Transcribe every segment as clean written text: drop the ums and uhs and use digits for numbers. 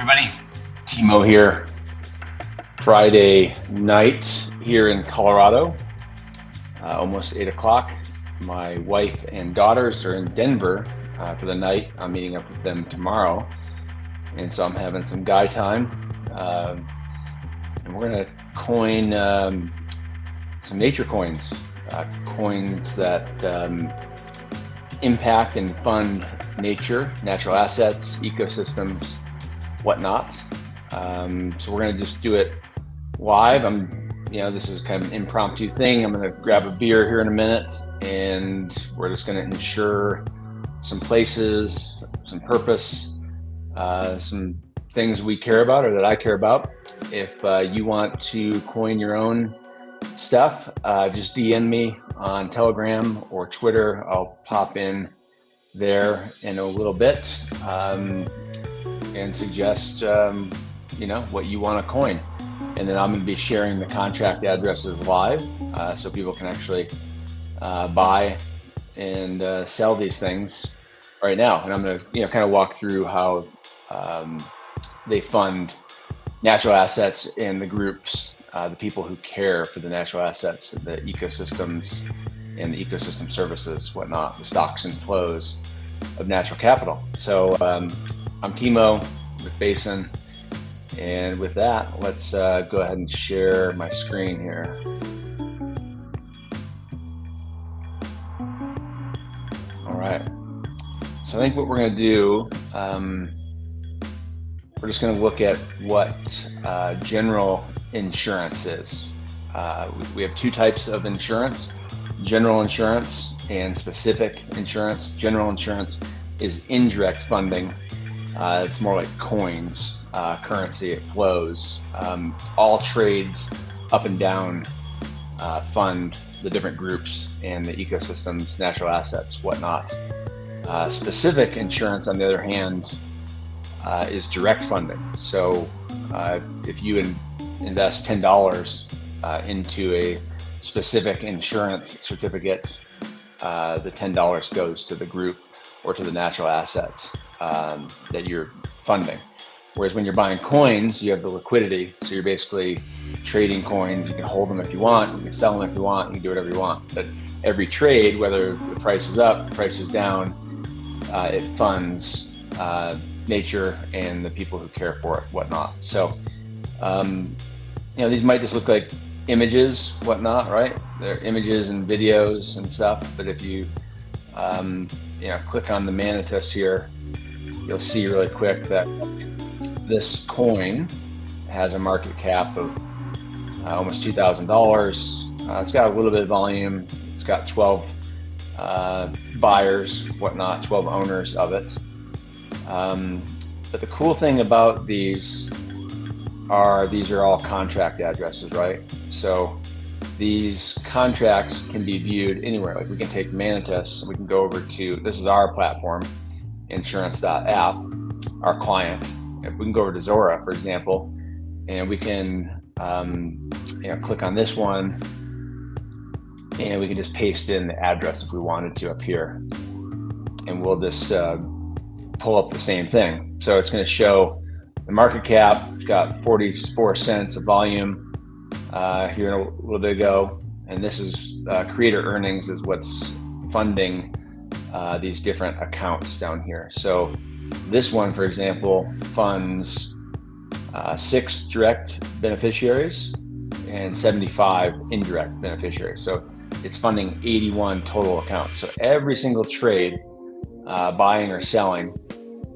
everybody. Timo here. Friday night here in Colorado, almost 8 o'clock. My wife and daughters are in Denver for the night. I'm meeting up with them tomorrow. And so I'm having some guy time. And we're going to coin some nature coins, coins that impact and fund nature, natural assets, ecosystems, whatnot. So we're going to just do it live. This is kind of an impromptu thing. I'm going to grab a beer here in a minute, and we're just going to ensure some places, some purpose, some things we care about or that I care about. If you want to coin your own stuff, just DM me on Telegram or Twitter. I'll pop in there in a little bit and suggest what you want to coin, and then I'm going to be sharing the contract addresses live so people can actually buy and sell these things right now. And I'm going to kind of walk through how they fund natural assets in the groups, the people who care for the natural assets, the ecosystems and the ecosystem services, whatnot, the stocks and flows of natural capital. So I'm Timo with Basin, and with that, let's go ahead and share my screen here. All right, so I think what we're going to do, we're just going to look at what general insurance is. We have two types of insurance: general insurance and specific insurance. General insurance is indirect funding. It's more like coins, currency, it flows. All trades up and down fund the different groups and the ecosystems, natural assets, whatnot. Specific insurance, on the other hand, is direct funding. So if you invest $10 into a specific insurance certificate, the $10 goes to the group or to the natural asset that you're funding. Whereas when you're buying coins, you have the liquidity. So you're basically trading coins. You can hold them if you want, you can sell them if you want, you can do whatever you want. But every trade, whether the price is up, the price is down, it funds nature and the people who care for it, whatnot. So, these might just look like images, whatnot, right? They're images and videos and stuff. But if you, click on the manifest here, you'll see really quick that this coin has a market cap of almost $2,000. It's got a little bit of volume. It's got 12 buyers, whatnot, 12 owners of it. But the cool thing about these are all contract addresses, right? So these contracts can be viewed anywhere. Like we can take Manifest and we can go over to, this is our platform, ensurance.app, our client. If we can go over to Zora, for example, and we can click on this one, and we can just paste in the address if we wanted to up here, and we'll just pull up the same thing. So it's going to show the market cap. It's got 44 cents of volume here a little bit ago, and this is creator earnings is what's funding these different accounts down here. So this one, for example, funds 6 direct beneficiaries and 75 indirect beneficiaries. So it's funding 81 total accounts. So every single trade, buying or selling,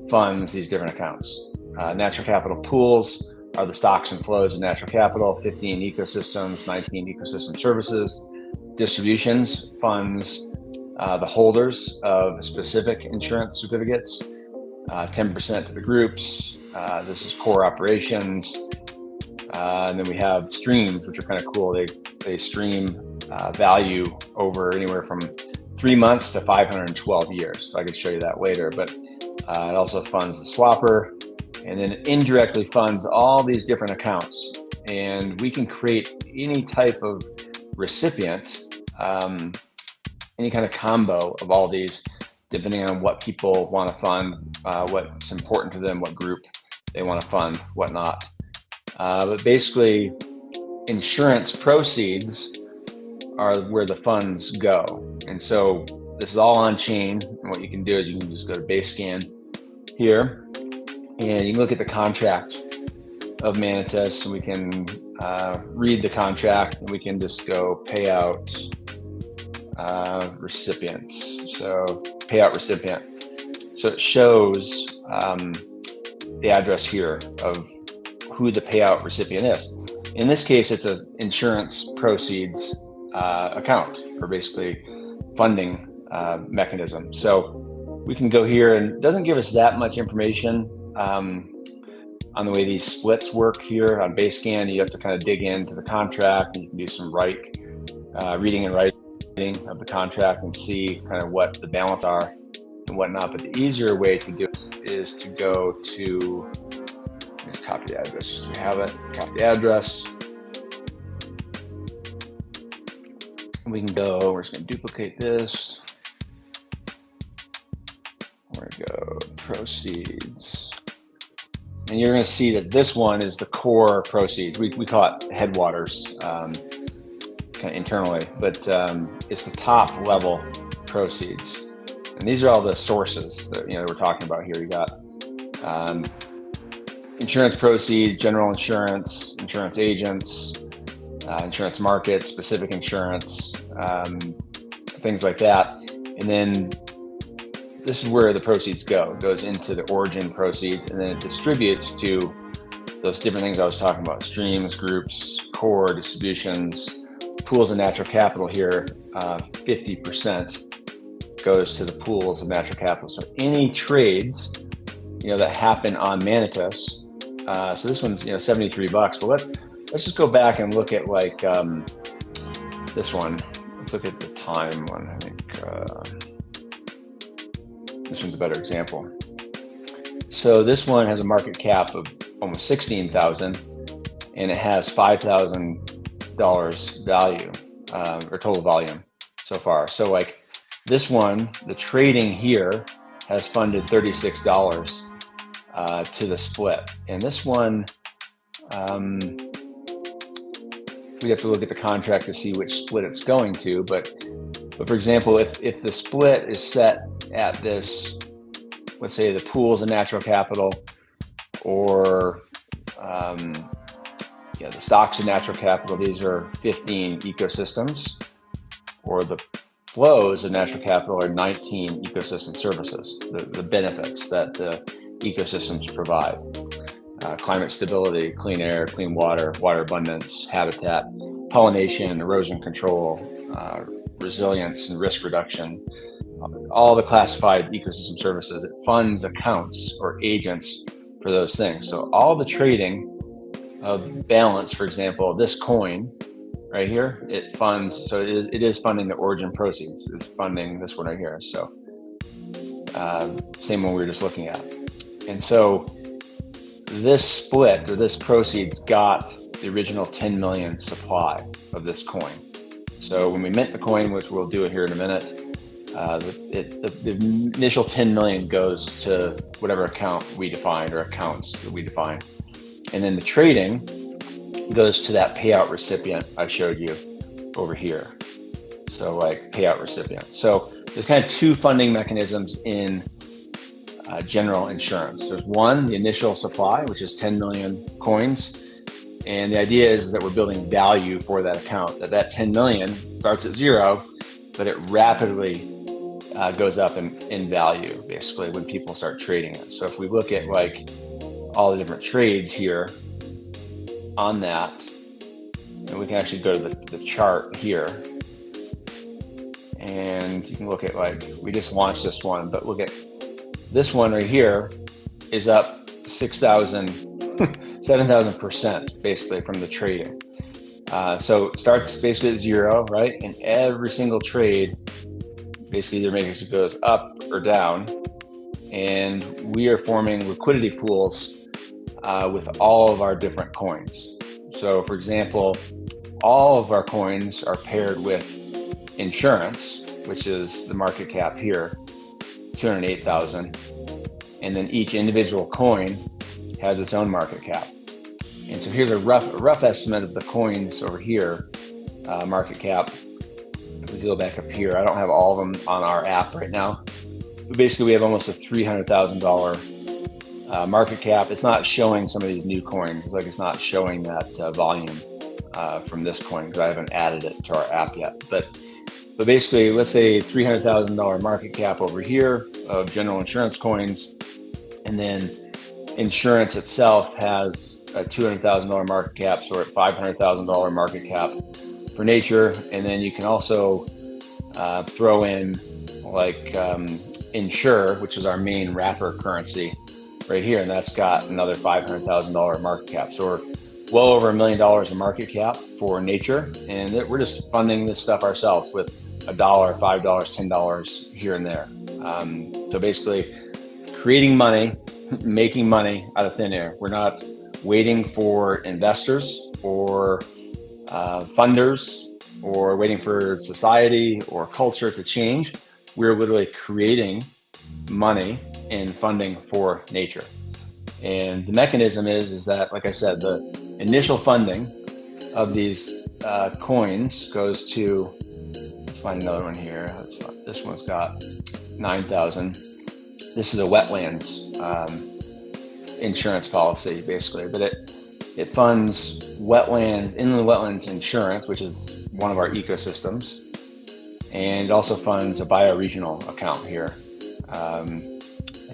funds these different accounts. Natural capital pools are the stocks and flows of natural capital. 15 ecosystems, 19 ecosystem services. Distributions funds the holders of specific insurance certificates. 10% to the groups. This is core operations. And then we have streams, which are kind of cool. They stream value over anywhere from 3 months to 512 years. So I could show you that later, but it also funds the swapper, and then indirectly funds all these different accounts. And we can create any type of recipient, any kind of combo of all these, depending on what people want to fund, what's important to them, what group. they want to fund, whatnot. But basically, insurance proceeds are where the funds go. And so this is all on chain. And what you can do is you can just go to base scan here, and you can look at the contract of Manatus, and we can read the contract, and we can just go payout recipients. So payout recipient. So it shows the address here of who the payout recipient is. In this case, it's an insurance proceeds account, or basically funding mechanism. So we can go here, and it doesn't give us that much information on the way these splits work here on base scan. You have to kind of dig into the contract, and you can do some reading and writing of the contract and see kind of what the balance are and whatnot. But the easier way to do it is to go to, just copy the address just so we have it, copy the address. We can go, we're just going to duplicate this. We're going to go proceeds. And you're going to see that this one is the core proceeds. We call it headwaters kind of internally, but it's the top level proceeds. And these are all the sources that we're talking about here. You got insurance proceeds, general insurance, insurance agents, insurance markets, specific insurance, things like that. And then this is where the proceeds go. It goes into the origin proceeds, and then it distributes to those different things I was talking about: streams, groups, core, distributions, pools of natural capital here. 50% goes to the pools of natural capital. So any trades that happen on Manatus. So this one's $73. Well, let's just go back and look at like this one. Let's look at the time one. I think this one's a better example. So this one has a market cap of almost 16,000, and it has $5,000 value or total volume so far. So like this one, the trading here has funded $36 to the split, and this one we have to look at the contract to see which split it's going to. But for example, if the split is set at this, let's say the pools of natural capital, or the stocks of natural capital, these are 15 ecosystems, or the flows of natural capital are 19 ecosystem services, the benefits that the ecosystems provide. Climate stability, clean air, clean water, water abundance, habitat, pollination, erosion control, resilience and risk reduction, all the classified ecosystem services. It funds accounts or agents for those things. So all the trading of balance, for example, this coin right here, it funds, so it is funding the origin proceeds. It's funding this one right here. So same one we were just looking at. And so this split, or this proceeds, got the original 10 million supply of this coin. So when we mint the coin, which we'll do it here in a minute, the initial 10 million goes to whatever account we define, or accounts that we define. And then the trading goes to that payout recipient I showed you over here. So like payout recipient. So there's kind of two funding mechanisms in general insurance. There's one, the initial supply, which is 10 million coins. And the idea is that we're building value for that account, that 10 million starts at zero, but it rapidly goes up in value, basically, when people start trading it. So if we look at like all the different trades here on that, and we can actually go to the chart here, and you can look at, like, we just launched this one, but look at this one right here is up 7,000% basically from the trading. So it starts basically at zero, right? And every single trade, basically either makes it goes up or down. And we are forming liquidity pools with all of our different coins. So for example, all of our coins are paired with insurance, which is the market cap here, 208,000. And then each individual coin has its own market cap. And so here's a rough estimate of the coins over here, market cap. If we go back up here, I don't have all of them on our app right now. But basically, we have almost a $300,000 market cap. It's not showing some of these new coins. It's like it's not showing that volume from this coin because I haven't added it to our app yet. But basically, let's say $300,000 market cap over here of general insurance coins, and then insurance itself has a $200,000 market cap, so we're at $500,000 market cap for nature. And then you can also throw in like Insure, which is our main wrapper currency right here, and that's got another $500,000 market cap. So we're well over $1 million in market cap for nature, and we're just funding this stuff ourselves with $1, $5, $10 here and there. So basically, creating money, making money out of thin air. We're not waiting for investors or funders or waiting for society or culture to change. We're literally creating money and funding for nature. And the mechanism is that, like I said, the initial funding of these coins goes to, let's find another one here. This one's got 9,000. This is a wetlands insurance policy, basically, but it funds inland wetlands insurance, which is one of our ecosystems, and it also funds a bioregional account here. I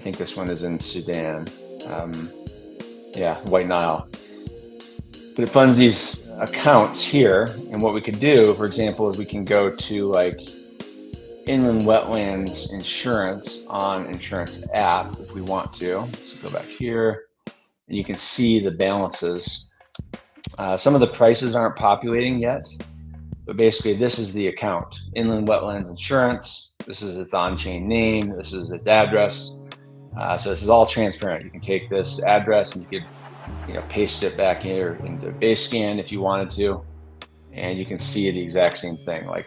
think this one is in Sudan, White Nile. But it funds these accounts here, and what we could do, for example, is we can go to like inland wetlands insurance on insurance app if we want to. So go back here, and you can see the balances. Some of the prices aren't populating yet, but basically this is the account, inland wetlands insurance. This is its on-chain name. This is its address. So this is all transparent. You can take this address and you could, paste it back here into Basescan if you wanted to, and you can see the exact same thing, like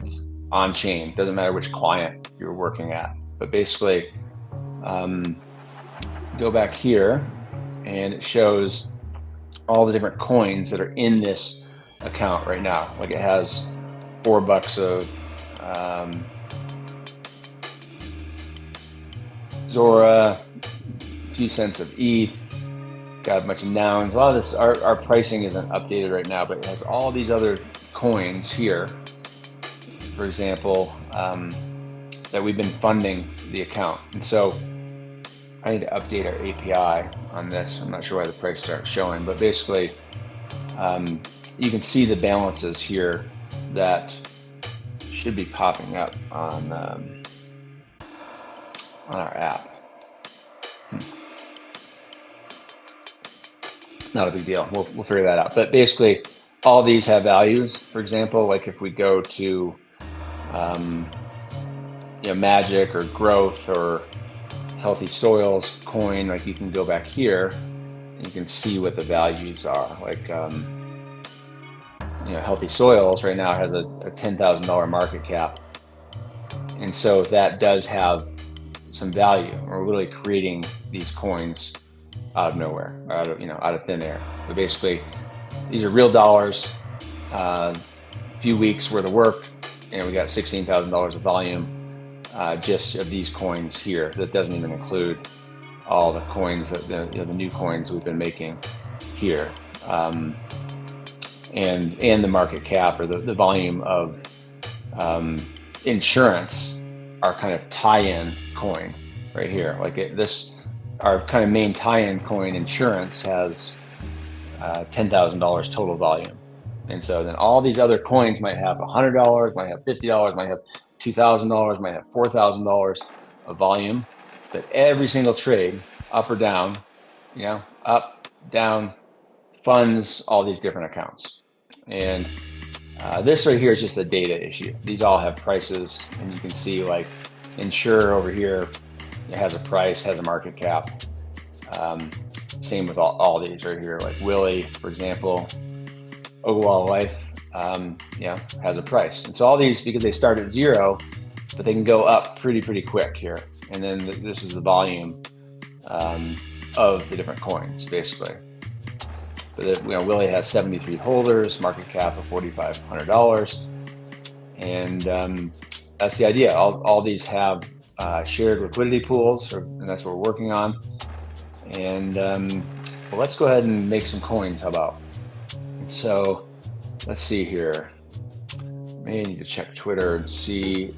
on chain. Doesn't matter which client you're working at, but basically, go back here, and it shows all the different coins that are in this account right now. Like it has $4 of Zora, a few cents of ETH, got a bunch of nouns. A lot of this, our pricing isn't updated right now, but it has all these other coins here, for example, that we've been funding the account. And so I need to update our API on this. I'm not sure why the prices aren't showing, but basically you can see the balances here that should be popping up on our app. Not a big deal. We'll figure that out. But basically, all these have values. For example, like if we go to Magic or Growth or Healthy Soils coin, like you can go back here and you can see what the values are. Like Healthy Soils right now has a $10,000 market cap, and so that does have some value. We're really creating these coins out of nowhere, out of thin air. But basically, these are real dollars. A few weeks worth of work, and we got $16,000 of volume just of these coins here. That doesn't even include all the coins that the new coins we've been making here, and the market cap or the volume of insurance, our kind of tie-in coin right here. Like our kind of main tie-in coin, insurance, has $10,000 total volume. And so then all these other coins might have $100, might have $50, might have $2,000, might have $4,000 of volume. But every single trade, up or down, up, down, funds all these different accounts. And this right here is just a data issue. These all have prices, and you can see like Insure over here, it has a price, has a market cap. Same with all these right here, like Willie, for example, Ogwal Life, has a price. And so all these, because they start at zero, but they can go up pretty quick here. And then this is the volume of of the different coins, basically. But Willie has 73 holders, market cap of $4,500, and that's the idea. All these have shared liquidity pools, and that's what we're working on. And well, let's go ahead and make some coins. How about? So let's see here. May need to check Twitter and see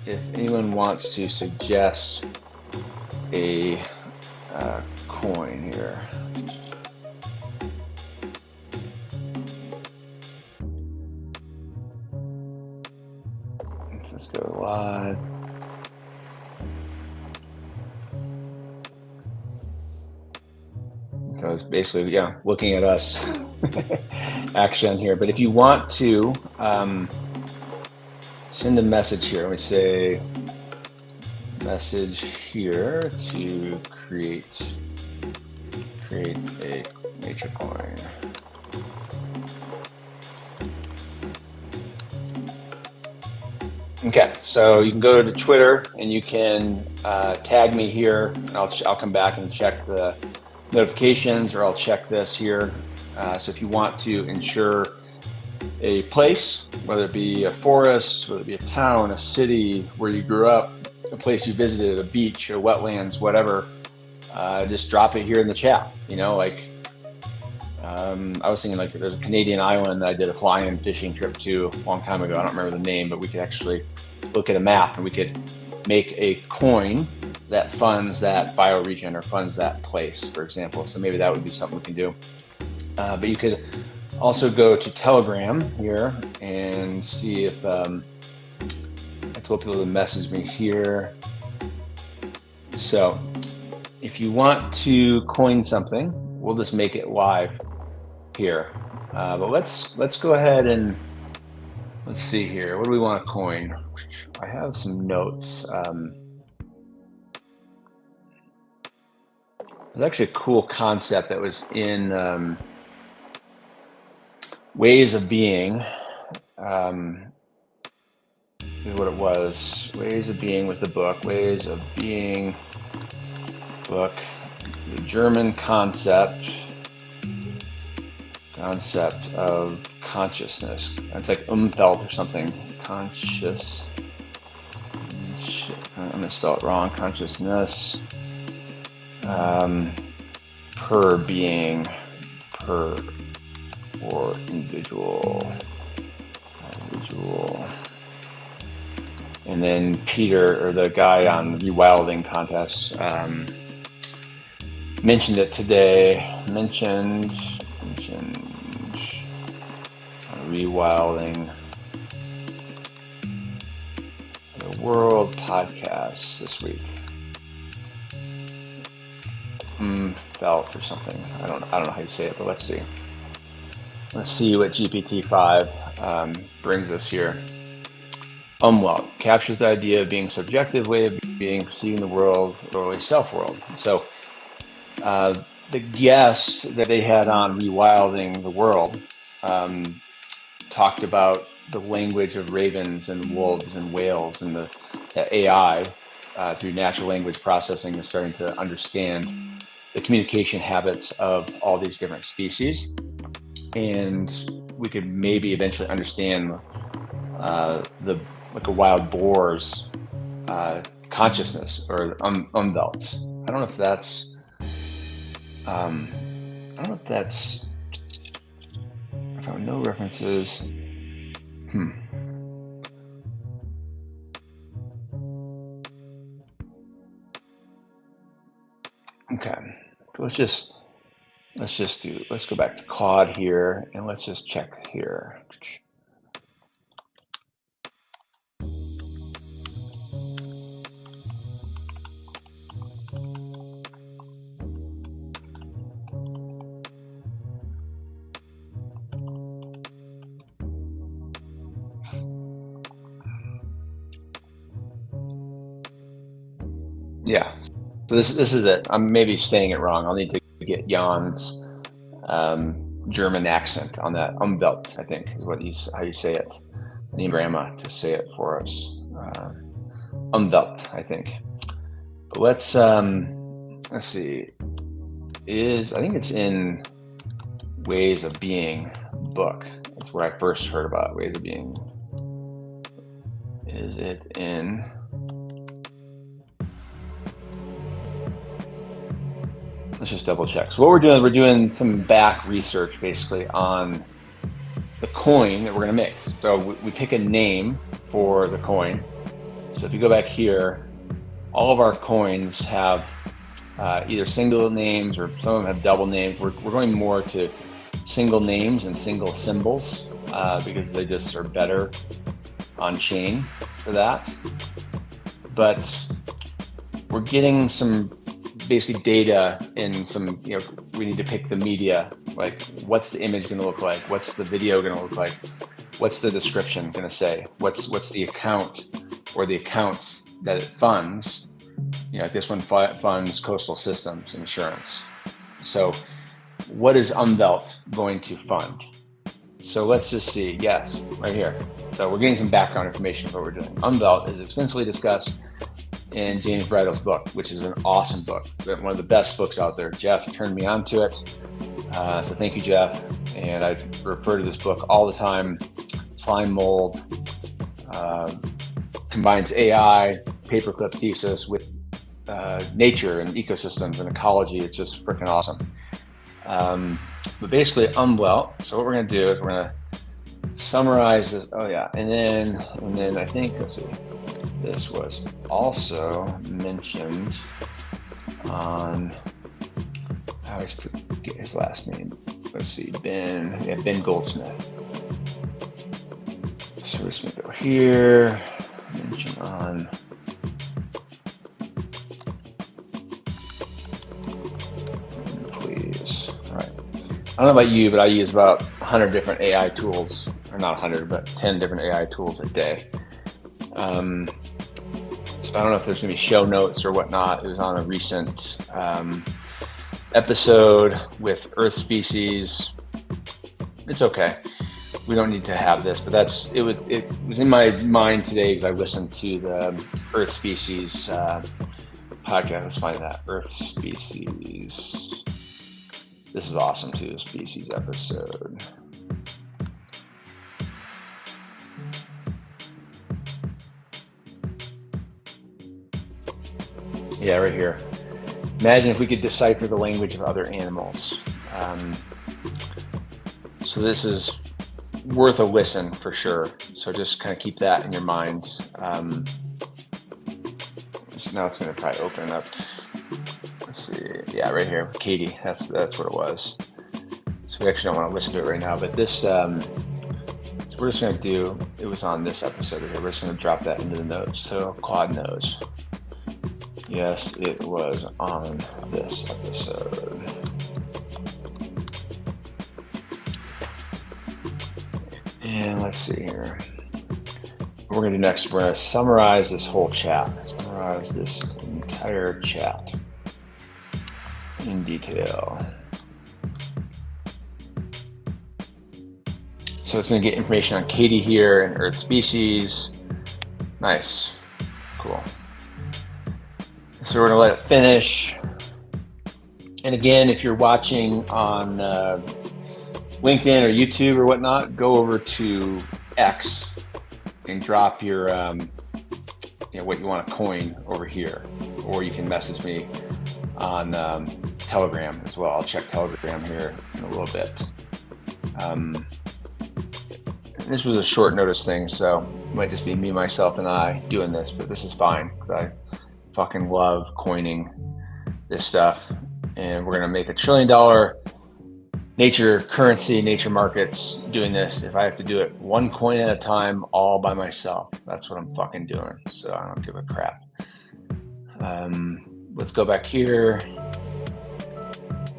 if anyone wants to suggest a coin here. Let's just go live. So it's basically, looking at us action here. But if you want to send a message here, let me say message here to create a nature coin. Okay, so you can go to Twitter and you can tag me here, and I'll come back and check the notifications, or I'll check this here. So if you want to insure a place, whether it be a forest, whether it be a town, a city where you grew up, a place you visited, a beach, or wetlands, whatever, just drop it here in the chat. I was thinking there's a Canadian island that I did a fly-in fishing trip to a long time ago. I don't remember the name, but we could actually look at a map and we could make a coin that funds that bioregion or funds that place, for example. So maybe that would be something we can do. But you could also go to Telegram here and see if I told people to message me here. So if you want to coin something, we'll just make it live here. But let's go ahead and let's see here. What do we want to coin? I have some notes. There's actually a cool concept that was in Ways of Being. Is what it was. Ways of Being was the book. Ways of Being book. The German concept of consciousness. It's like Umfeld or something. Conscious. I'm gonna spell it wrong. Consciousness. Per being, per or individual. And then Peter, or the guy on the rewilding contest, mentioned it today. Mentioned rewilding the world podcast this week. Felt or something. I don't know how you say it, but let's see. Let's see what GPT-5 brings us here. Umlaut captures the idea of being a subjective way of being, perceiving the world, or a self-world. So the guest that they had on Rewilding the World talked about the language of ravens and wolves and whales, and the AI through natural language processing is starting to understand the communication habits of all these different species. And we could maybe eventually understand a wild boar's consciousness, or Umwelt. I don't know if that's I found no references. Okay, so let's go back to Claude here, and let's just check here. Yeah, so this is it. I'm maybe saying it wrong. I'll need to get Jan's German accent on that. Umwelt, I think, is how you say it. I need Grandma to say it for us. Umwelt, I think. But let's see. is, I think it's in Ways of Being book. That's where I first heard about Ways of Being. Is it in? Let's just double check. So what we're doing some back research basically on the coin that we're going to make. So we pick a name for the coin. So if you go back here, all of our coins have either single names or some of them have double names. We're going more to single names and single symbols because they just are better on chain for that. But we're getting some basically data in some, we need to pick the media, like what's the image going to look like? What's the video going to look like? What's the description going to say? What's the account or the accounts that it funds? This one funds Coastal Systems Insurance. So what is Umwelt going to fund? So let's just see. Yes, right here. So we're getting some background information of what we're doing. Umwelt is extensively discussed in James Bridle's book, which is an awesome book, one of the best books out there. Jeff turned me on to it. So thank you, Jeff. And I refer to this book all the time. Slime Mold combines AI, paperclip thesis with nature and ecosystems and ecology. It's just freaking awesome. But basically, Umwelt. So what we're going to do is we're going to summarize this. Oh yeah, and then I think, let's see, this was also mentioned on, I always forget his last name. Let's see, Ben Goldsmith. So we're just going to go here, mention on. Please. All right. I don't know about you, but I use about 100 different AI tools, or not 100, but 10 different AI tools a day. So I don't know if there's going to be show notes or whatnot. It was on a recent episode with Earth species. It's okay. We don't need to have this, but it was in my mind today because I listened to the Earth species podcast. Let's find that Earth species. This is awesome too. Species episode. Yeah, right here. Imagine if we could decipher the language of other animals. So this is worth a listen for sure. So just kind of keep that in your mind. So now it's going to probably open up. Let's see. Yeah, right here. Katie. That's what it was. So we actually don't want to listen to it right now. But this, so we're just going to do. It was on this episode here. We're just going to drop that into the notes. So Claude knows. Yes, it was on this episode. And let's see here. What we're going to do next, we're going to summarize this whole chat. Summarize this entire chat in detail. So it's going to get information on Katie here and Earth species. Nice. Cool. So we're going to let it finish. And again, if you're watching on LinkedIn or YouTube or whatnot, go over to X and drop your, what you want to coin over here. Or you can message me on Telegram as well. I'll check Telegram here in a little bit. This was a short notice thing, so it might just be me, myself, and I doing this, but this is fine. I fucking love coining this stuff, and we're gonna make $1 trillion nature currency, nature markets doing this. If I have to do it one coin at a time, all by myself, that's what I'm fucking doing. So I don't give a crap. Let's go back here.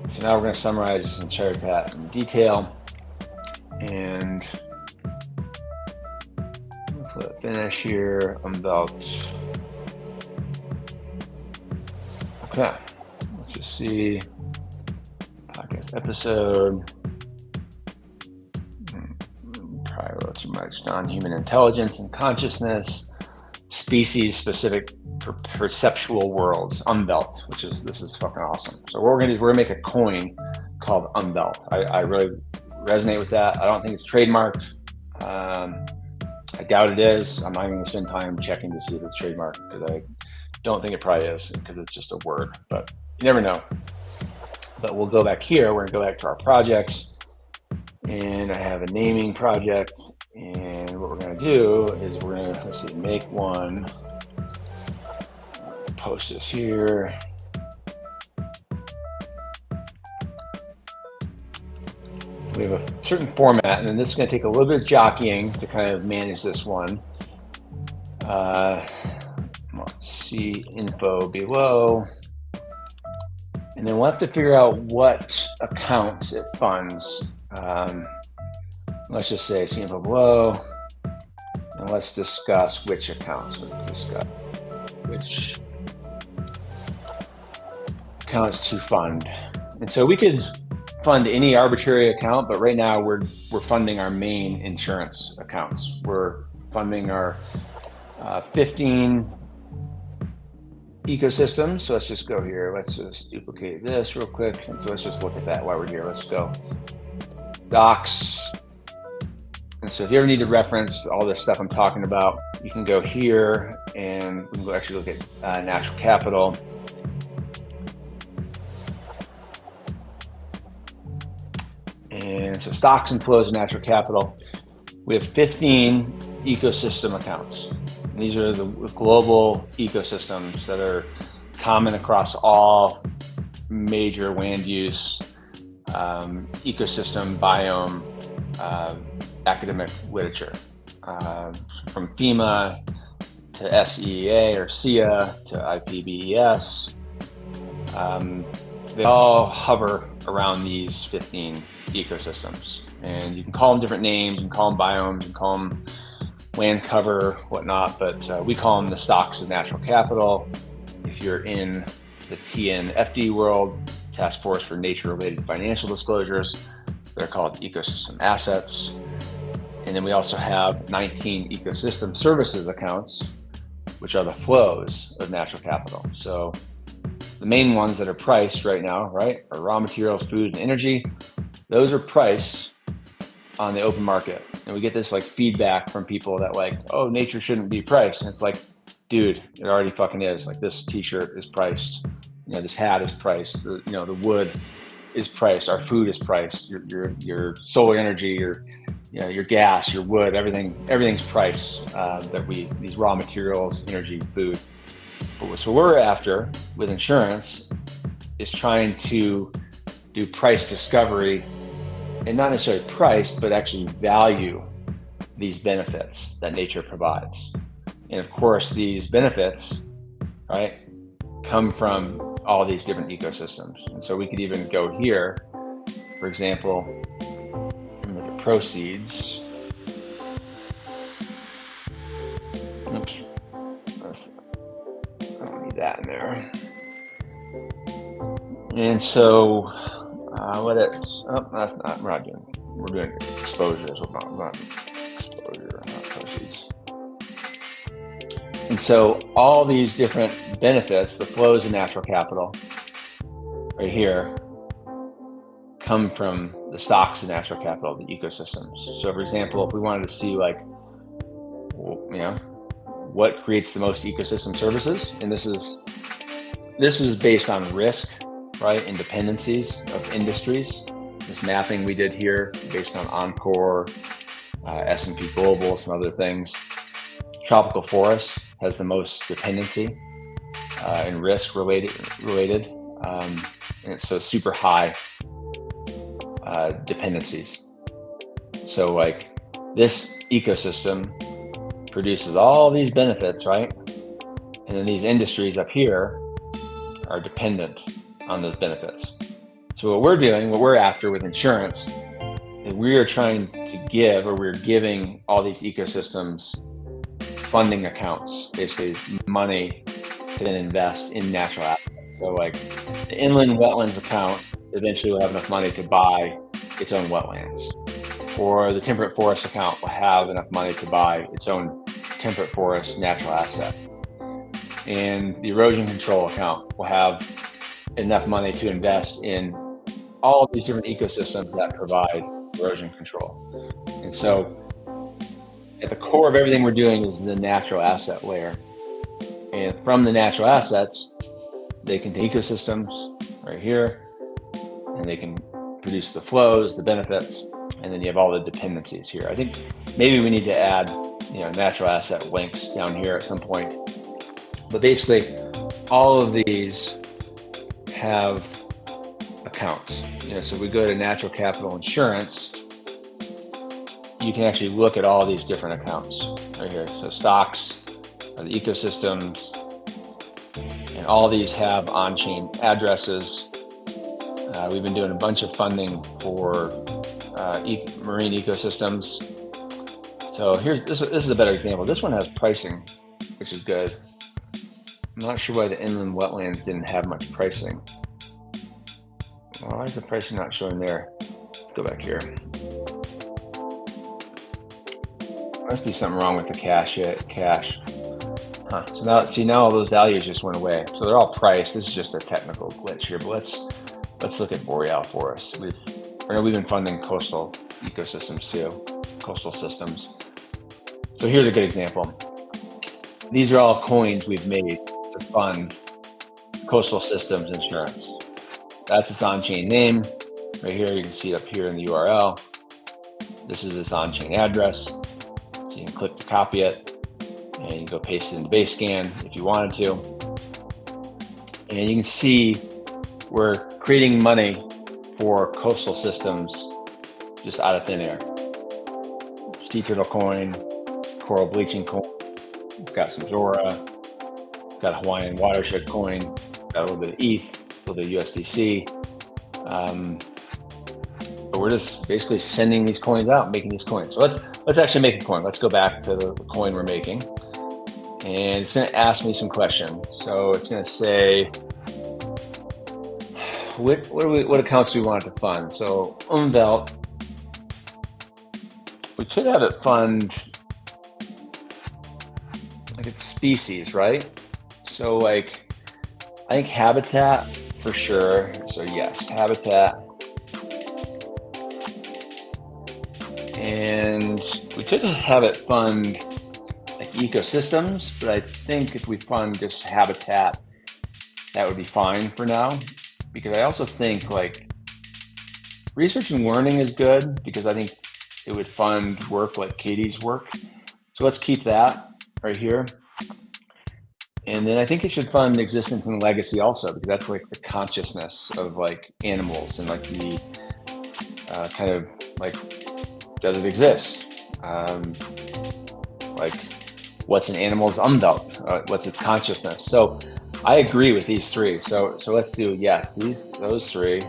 So now we're gonna summarize this entire chat in detail, and let's let it finish here. Umwelt. Okay, let's just see. Podcast episode. Probably a little too much. Non-human intelligence and consciousness. species specific perceptual worlds, Unbelt, this is fucking awesome. So what we're gonna do is we're gonna make a coin called Unbelt. I really resonate with that. I don't think it's trademarked. I doubt it is. I'm not even gonna spend time checking to see if it's trademarked, because I don't think it probably is, because it's just a word, but you never know. But we'll go back here. We're gonna go back to our projects, and I have a naming project. And what we're going to do is we're going to, let's see, make one, post this here. We have a certain format, and then this is going to take a little bit of jockeying to kind of manage this one. Let's see, info below. And then we'll have to figure out what accounts it funds. Let's just say see info below, and let's discuss which accounts. Let's discuss which accounts to fund. And so we could fund any arbitrary account, but right now we're funding our main insurance accounts. We're funding our 15 ecosystems. So let's just go here. Let's just duplicate this real quick. And so let's just look at that while we're here. Let's go. Docs. And so if you ever need to reference all this stuff I'm talking about, you can go here, and we can go actually look at natural capital. And so stocks and flows of natural capital. We have 15 ecosystem accounts. And these are the global ecosystems that are common across all major land use, ecosystem, biome, academic literature, from FEMA to SEA or SEA to IPBES. They all hover around these 15 ecosystems, and you can call them different names, you can call them biomes, you can call them land cover, whatnot, but we call them the stocks of natural capital. If you're in the TNFD world, Task Force for Nature-Related Financial Disclosures, they're called ecosystem assets. And then we also have 19 ecosystem services accounts, which are the flows of natural capital. So the main ones that are priced right now, right, are raw materials, food, and energy. Those are priced on the open market. And we get this like feedback from people that like, oh, nature shouldn't be priced. And it's like, dude, it already fucking is. Like, this t-shirt is priced. You know, this hat is priced. The wood is priced. Our food is priced. Your solar energy, your gas, your wood, everything's priced. These raw materials, energy, food. So what we're after with insurance is trying to do price discovery, and not necessarily price, but actually value these benefits that nature provides. And of course, these benefits, right, come from all these different ecosystems. And so we could even go here, for example, and look at proceeds. Oops, I don't need that in there. And so we're doing exposures, not exposure, not proceeds. And so all these different benefits, the flows of natural capital right here, come from the stocks of natural capital, the ecosystems. So for example, if we wanted to see like, what creates the most ecosystem services, and this is based on risk, right, and dependencies of industries. This mapping we did here based on Encore, S&P Global, some other things. Tropical forest has the most dependency and risk related, and it's so super high dependencies. So like this ecosystem produces all these benefits, right? And then these industries up here are dependent on those benefits. So what we're after with insurance is we are trying to give, or we're giving all these ecosystems funding accounts, basically money to then invest in natural assets. So like the inland wetlands account eventually will have enough money to buy its own wetlands, or the temperate forest account will have enough money to buy its own temperate forest natural asset. And the erosion control account will have enough money to invest in all these different ecosystems that provide erosion control. And so at the core of everything we're doing is the natural asset layer. And from the natural assets, they can take ecosystems right here, and they can produce the flows, the benefits, and then you have all the dependencies here. I think maybe we need to add, natural asset links down here at some point. But basically, all of these have accounts. So we go to natural capital insurance, you can actually look at all these different accounts right here. So stocks, the ecosystems, and all these have on-chain addresses. We've been doing a bunch of funding for marine ecosystems. So this is a better example. This one has pricing, which is good. I'm not sure why the inland wetlands didn't have much pricing. Well, why is the pricing not showing there? Let's go back here. Must be something wrong with the cache. So now all those values just went away. So they're all priced. This is just a technical glitch here, but let's look at Boreal Forest. We've been funding coastal ecosystems too, coastal systems. So here's a good example. These are all coins we've made to fund coastal systems insurance. That's its on-chain name. Right here, you can see it up here in the URL. This is its on-chain address. So you can click to copy it, and you can go paste it into Basescan if you wanted to. And you can see we're creating money for coastal systems just out of thin air. Sea turtle coin, coral bleaching coin, we've got some Zora, got a Hawaiian watershed coin, got a little bit of ETH, a little bit of USDC. But we're just basically sending these coins out, making these coins. So let's actually make a coin. Let's go back to the coin we're making. And it's going to ask me some questions. So it's going to say, what accounts do we want it to fund? So Umwelt, we could have it fund like it's species, right? So like, I think habitat for sure. So yes, habitat. And we could have it fund like ecosystems, but I think if we fund just habitat, that would be fine for now. Because I also think like research and learning is good, because I think it would fund work like Katie's work. So let's keep that right here. And then I think it should fund existence and legacy also, because that's like the consciousness of like animals and like the kind of like, does it exist? Like what's an animal's Umwelt? What's its consciousness? So I agree with these three. So let's do, yes, those three,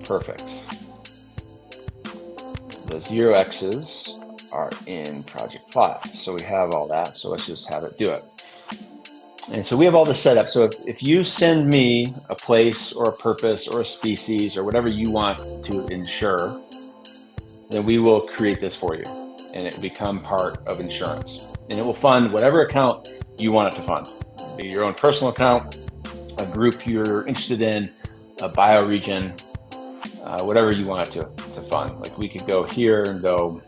perfect. The 0x's are in project 5. So we have all that. So let's just have it do it. And so we have all this set up. So if you send me a place or a purpose or a species or whatever you want to insure, then we will create this for you, and it will become part of insurance. And it will fund whatever account you want it to fund. It'll be your own personal account, a group you're interested in, a bioregion, whatever you want it to fund. Like we could go here and go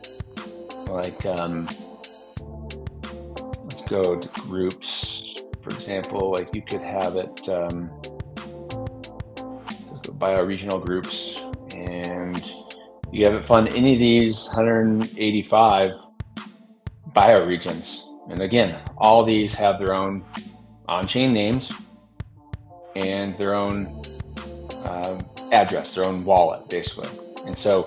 like, let's go to groups, for example. Like you could have it, let's go bioregional groups, and you have it fund any of these 185 bioregions. And again, all these have their own on-chain names and their own address, their own wallet, basically. And so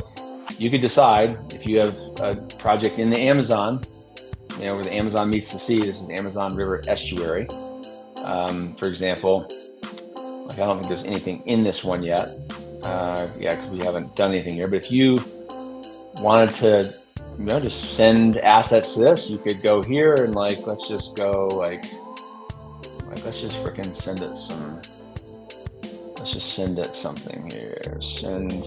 you could decide if you have a project in the Amazon, where the Amazon meets the sea. This is the Amazon River estuary, for example. Like I don't think there's anything in this one yet. Because we haven't done anything here. But if you wanted to, just send assets to this, you could go here and like, let's just go let's just freaking send it some. Let's just send it something here. Send.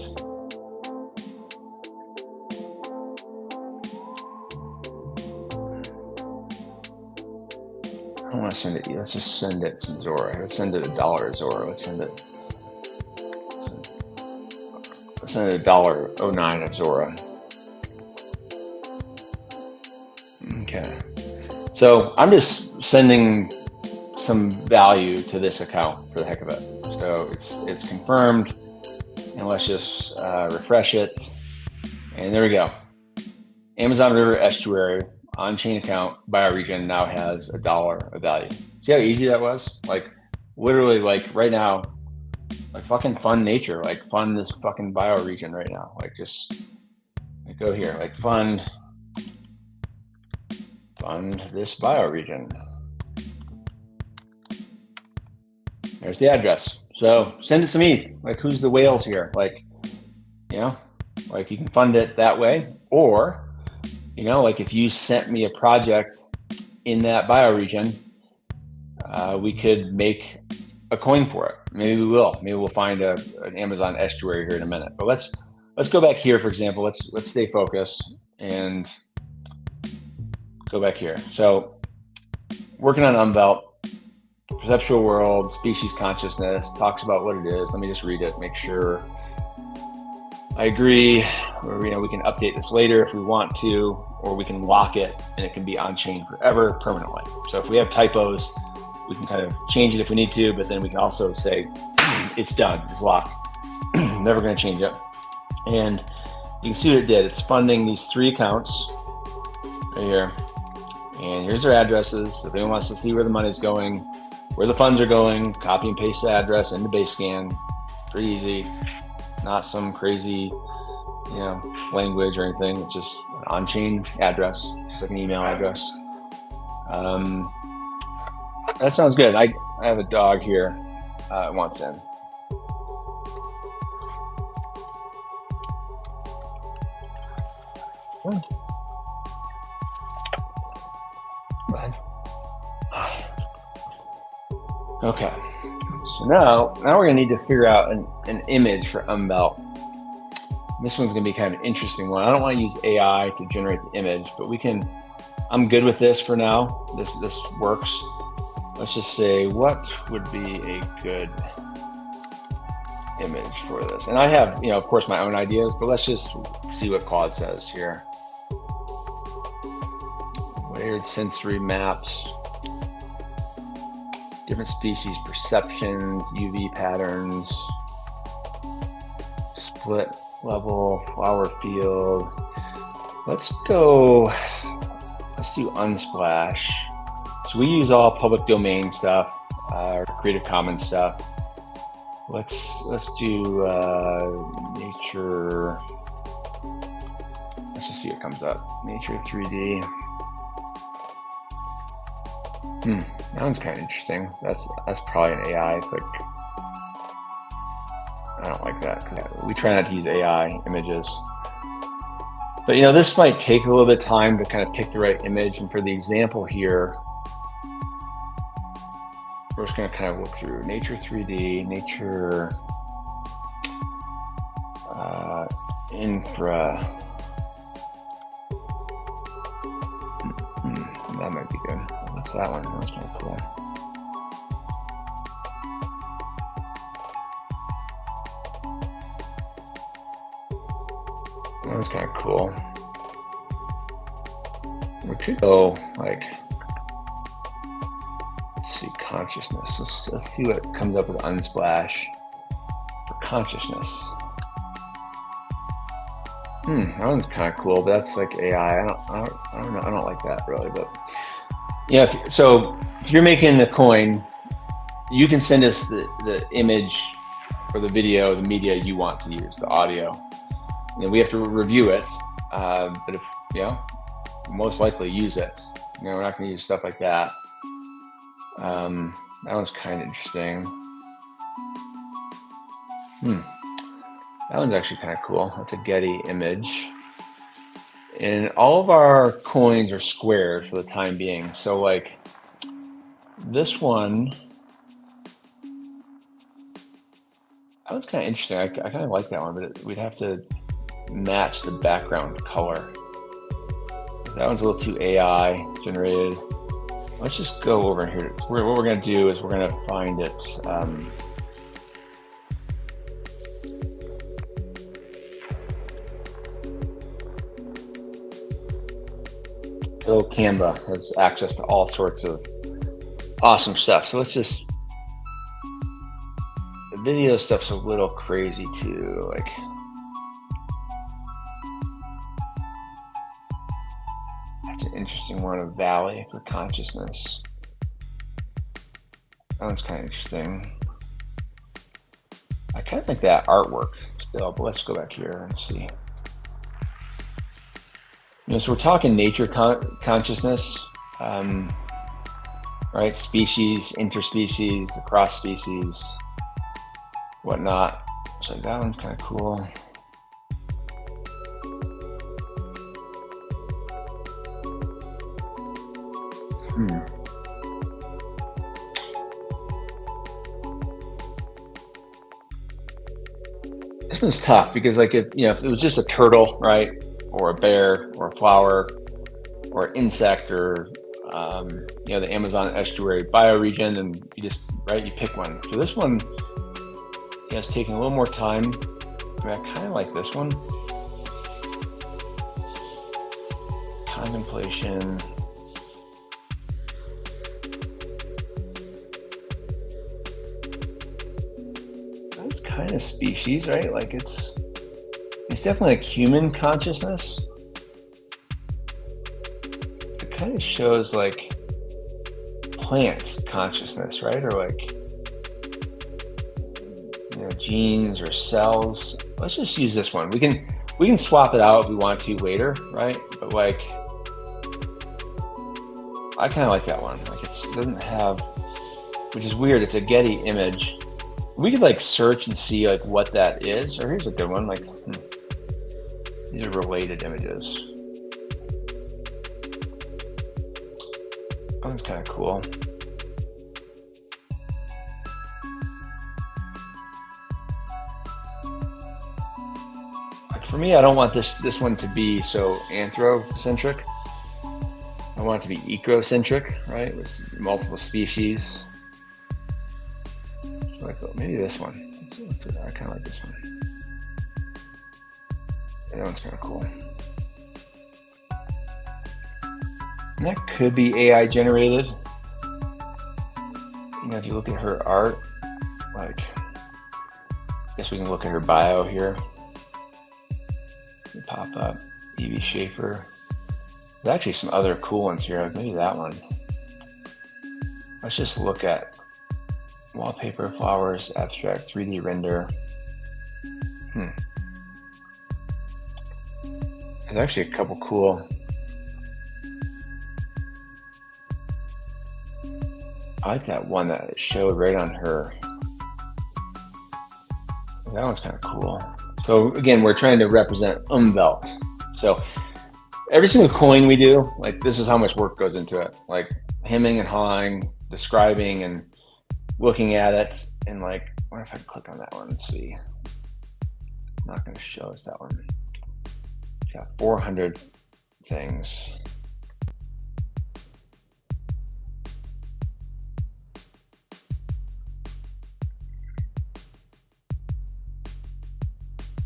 I don't want to send it. Let's just send it some Zora. Let's send it $1 Zora. Let's send it $1.09 of Zora. Okay. So I'm just sending some value to this account for the heck of it. So it's confirmed, and let's just refresh it. And there we go. Amazon River Estuary on-chain account bioregion now has $1 of value. See how easy that was? Like literally, like right now, like fucking fund nature, like fund this fucking bioregion right now. Like just like go here, like fund this bioregion. There's the address. So send it some ETH. Like who's the whales here? Like, you know, like you can fund it that way, or you know, like if you sent me a project in that bioregion, we could make a coin for it. Maybe we will. Maybe we'll find an Amazon estuary here in a minute. But let's go back here, for example. Let's stay focused and go back here. So working on Umvelt, perceptual world, species consciousness, talks about what it is. Let me just read it, make sure I agree. Or, you know, we can update this later if we want to, or we can lock it and it can be on chain forever, permanently. So if we have typos, we can kind of change it if we need to, but then we can also say it's done, it's locked, never going to change it. And you can see what it did. It's funding these 3 accounts right here, and here's their addresses. So if anyone wants to see where the money's going, where the funds are going, copy and paste the address into Basescan. Pretty easy, not some crazy, you know, language or anything. It's just an on-chain address, just like an email address. That sounds good. I have a dog here. Wants in. Okay. So now we're gonna need to figure out an image for Umvelt. This one's gonna be kind of an interesting one. I don't want to use AI to generate the image, but we can. I'm good with this for now. This works. Let's just say, what would be a good image for this? And I have, you know, of course, my own ideas, but let's just see what Claude says here. Layered sensory maps, different species perceptions, UV patterns, split level, flower field. Let's do Unsplash. So we use all public domain stuff, Creative Commons stuff. Let's do nature. Let's just see what comes up. Nature 3D. That one's kind of interesting. That's probably an AI. It's like, I don't like that. We try not to use AI images. But you know, this might take a little bit of time to kind of pick the right image. And for the example here, we're just going to kind of look through nature 3D, nature infra. That might be good. What's that one? That's kind of cool. That was kind of cool. We could go like, let's see, consciousness. Let's see what comes up with Unsplash for consciousness. That one's kind of cool, but that's like AI. I don't know. I don't like that really, but yeah. So if you're making a coin, you can send us the image or the video, the media you want to use, the audio. And we have to review it, but if, you know, most likely use it. You know, we're not going to use stuff like that. That one's kind of interesting. That one's actually kind of cool. That's a Getty image. And all of our coins are squared for the time being. So like this one, that one's kind of interesting. I kind of like that one, but we'd have to match the background color. That one's a little too AI generated. Let's just go over here. What we're going to do is we're going to find it. Canva has access to all sorts of awesome stuff. So let's just, the video stuff's a little crazy too. Like, that's an interesting one, a valley for consciousness. That one's kind of interesting. I kind of think that artwork still, but let's go back here and see. So we're talking nature consciousness, right? Species, interspecies, cross species, whatnot. So that one's kind of cool. This one's tough because, like, if it was just a turtle, right, or a bear, or a flower, or an insect, or the Amazon estuary bioregion, and you pick one. So this one, it's taking a little more time. I kind of like this one. Contemplation. That's kind of species, right? Like it's definitely like human consciousness. It kind of shows like plants consciousness, right? Or like genes or cells. Let's just use this one. We can swap it out if we want to later, right? But like, I kind of like that one. Like it doesn't have, which is weird. It's a Getty image. We could like search and see like what that is. Or here's a good one. Like these are related images. That one's kind of cool. For me, I don't want this one to be so anthropocentric. I want it to be ecocentric, right? With multiple species. So maybe this one. I kind of like this one. Yeah, that one's kind of cool. And that could be AI generated. If you look at her art, like, I guess we can look at her bio here. Pop up, Evie Schaefer. There's actually some other cool ones here, like maybe that one. Let's just look at wallpaper, flowers, abstract, 3D render. There's actually a couple cool. I like that one that it showed right on her. That one's kind of cool. So again, we're trying to represent Umwelt. So every single coin we do, like this is how much work goes into it. Like hemming and hawing, describing and looking at it. And like, what if I click on that one and see? It's not going to show us that one. It's got 400 things.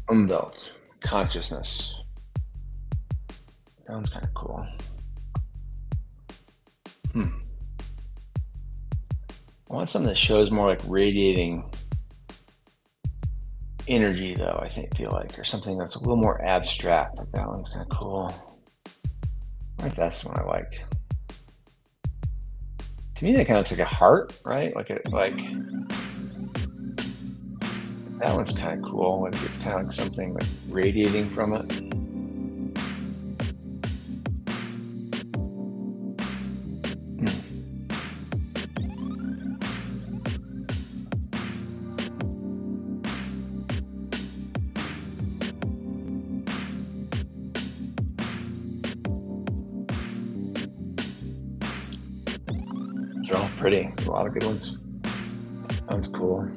Umwelt, consciousness. That one's kind of cool. I want something that shows more like radiating energy, though. I feel like, or something that's a little more abstract. Like that one's kind of cool. I think that's the one I liked. To me, that kind of looks like a heart, right? Like that one's kind of cool. Like it's kind of like something like radiating from it. They're all pretty. A lot of good ones. That one's cool.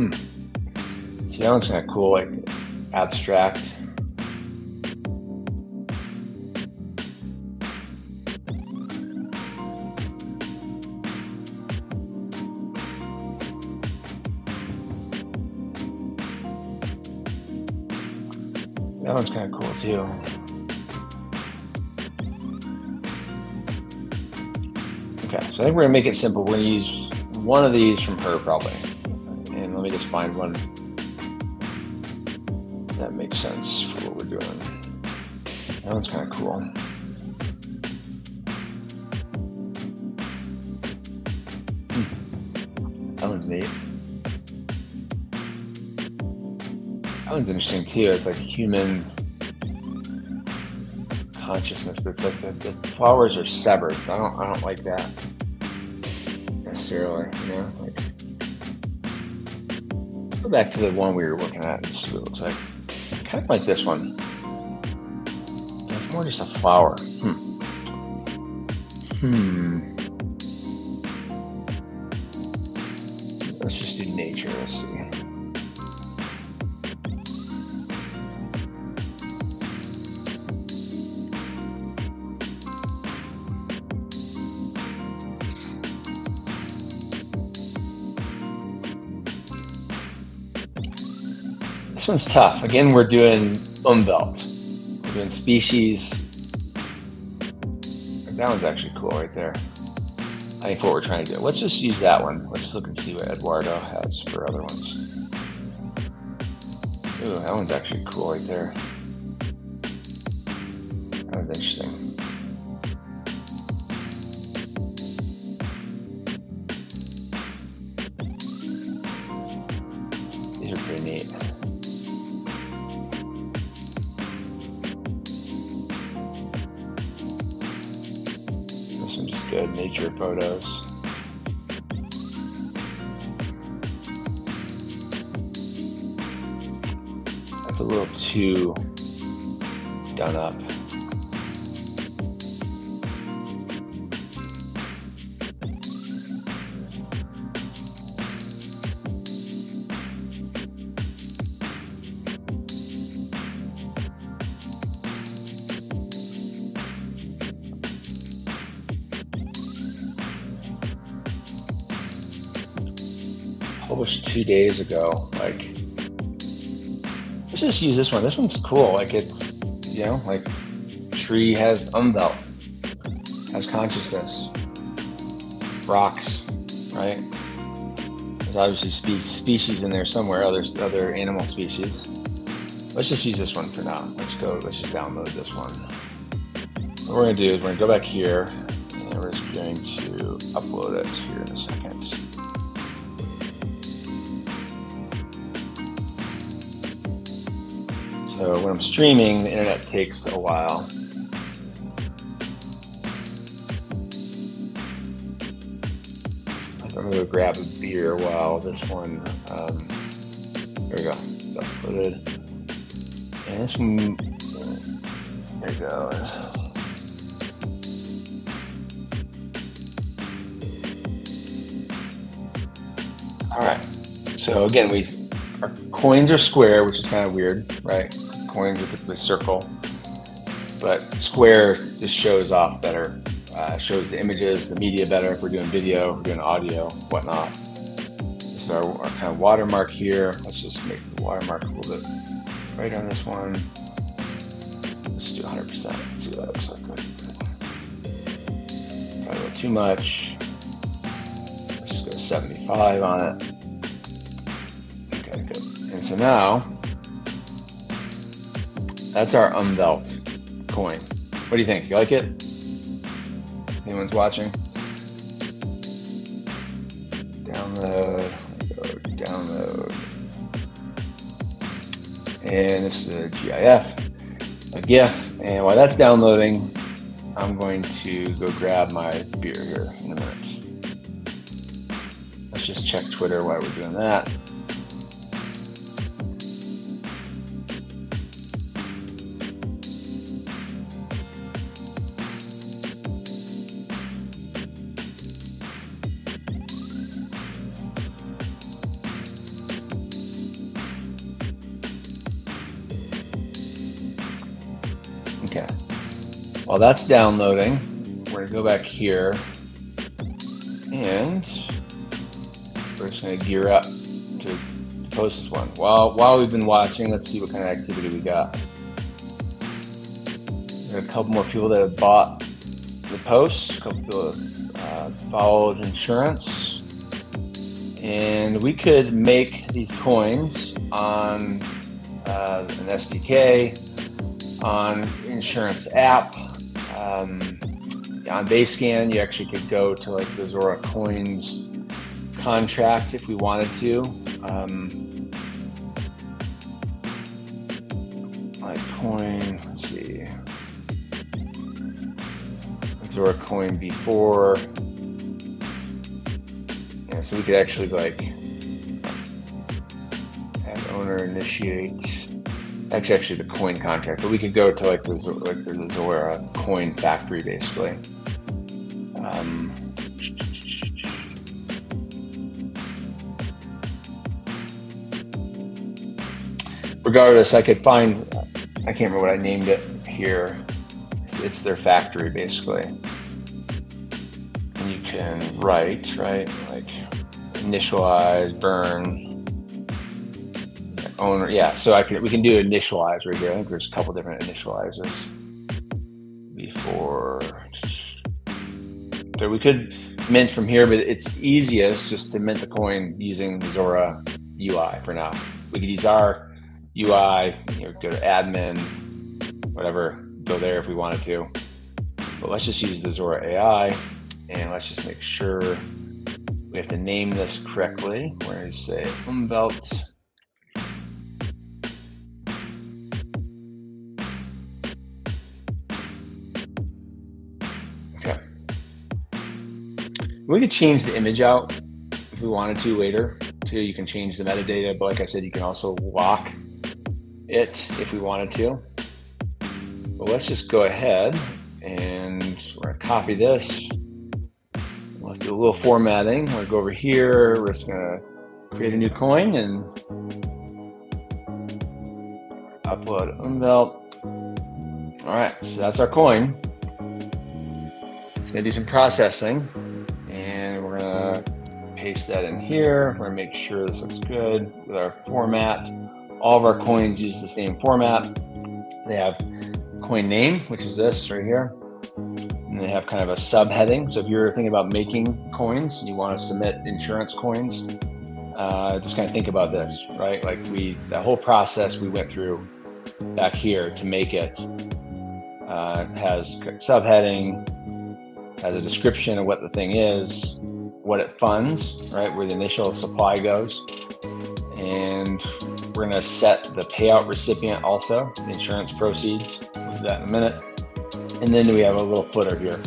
See, that one's kind of cool, like abstract. That one's kind of cool too. Okay, so I think we're gonna make it simple. We're gonna use one of these from her probably. And let me just find one that makes sense for what we're doing. That one's kind of cool. That one's neat. That one's interesting too. It's like human consciousness, but it's like the flowers are severed. I don't like that necessarily, you know. Like, go back to the one we were looking at and see what it looks like. Kind of like this one. It's more just a flower. Let's just do nature. Let's see. This one's tough. Again, we're doing umbelt. We're doing species. That one's actually cool right there. I think what we're trying to do. Let's just use that one. Let's look and see what Eduardo has for other ones. Ooh, that one's actually cool right there. That one's interesting. These are pretty neat. Good nature photos. That's a little too done up. Published 2 days ago. Like, let's just use this one. This one's cool. Like, it's, you know, like, tree has umbelt, has consciousness, rocks, right? There's obviously species in there somewhere. Other animal species. Let's just use this one for now. Let's just download this one. What we're gonna do is we're gonna go back here and we're just going to upload it here in a second. So when I'm streaming, the internet takes a while. I'm gonna go grab a beer while this one, there we go, it's uploaded. And this one, there you go. All right, so again, our coins are square, which is kind of weird, right? Coins are typically circle, but square just shows off better, shows the images, the media better. If we're doing video, if we're doing audio, whatnot. This is our kind of watermark here. Let's just make the watermark a little bit right on this one. Let's do 100%. Let's see what that looks like. Probably a little too much. Let's go 75 on it. Okay, good. And so now, that's our umbelt coin. What do you think? You like it? Anyone's watching? Download. Download. And this is a GIF, a GIF. And while that's downloading, I'm going to go grab my beer here in a minute. Let's just check Twitter while we're doing that. While that's downloading, we're gonna go back here and we're just gonna gear up to post this one. While we've been watching, let's see what kind of activity we got. There are a couple more people that have bought the post, a couple people have followed ensurance. And we could make these coins on an SDK, on insurance app. On Basescan, you actually could go to like the Zora Coins contract if we wanted to. Like coin, let's see, Zora Coin before. Yeah, so we could actually like have owner initiate. Actually the coin contract, but we could go to like the Zora coin factory basically. Regardless, I could find, I can't remember what I named it here. It's their factory basically. And you can write, right? Like initialize, burn, owner, yeah. So we can do initialize right here. I think there's a couple different initializes before. So we could mint from here, but it's easiest just to mint the coin using the Zora UI for now. We could use our UI, go to admin, whatever, go there if we wanted to. But let's just use the Zora AI, and let's just make sure we have to name this correctly. We're going to say Umwelt. Okay. We could change the image out if we wanted to later. Too, you can change the metadata, but like I said, you can also lock it if we wanted to. But let's just go ahead and we're gonna copy this. Let's do a little formatting. We're gonna go over here. We're just gonna create a new coin and upload Umwelt. All right, so that's our coin. It's gonna do some processing, and we're gonna paste that in here. We're gonna make sure this looks good with our format. All of our coins use the same format. They have coin name, which is this right here. And they have kind of a subheading. So if you're thinking about making coins and you want to submit insurance coins, just kind of think about this, right? Like that whole process we went through back here to make it has subheading, has a description of what the thing is, what it funds, right? Where the initial supply goes. And we're going to set the payout recipient also, the insurance proceeds. We'll do that in a minute. And then we have a little footer here.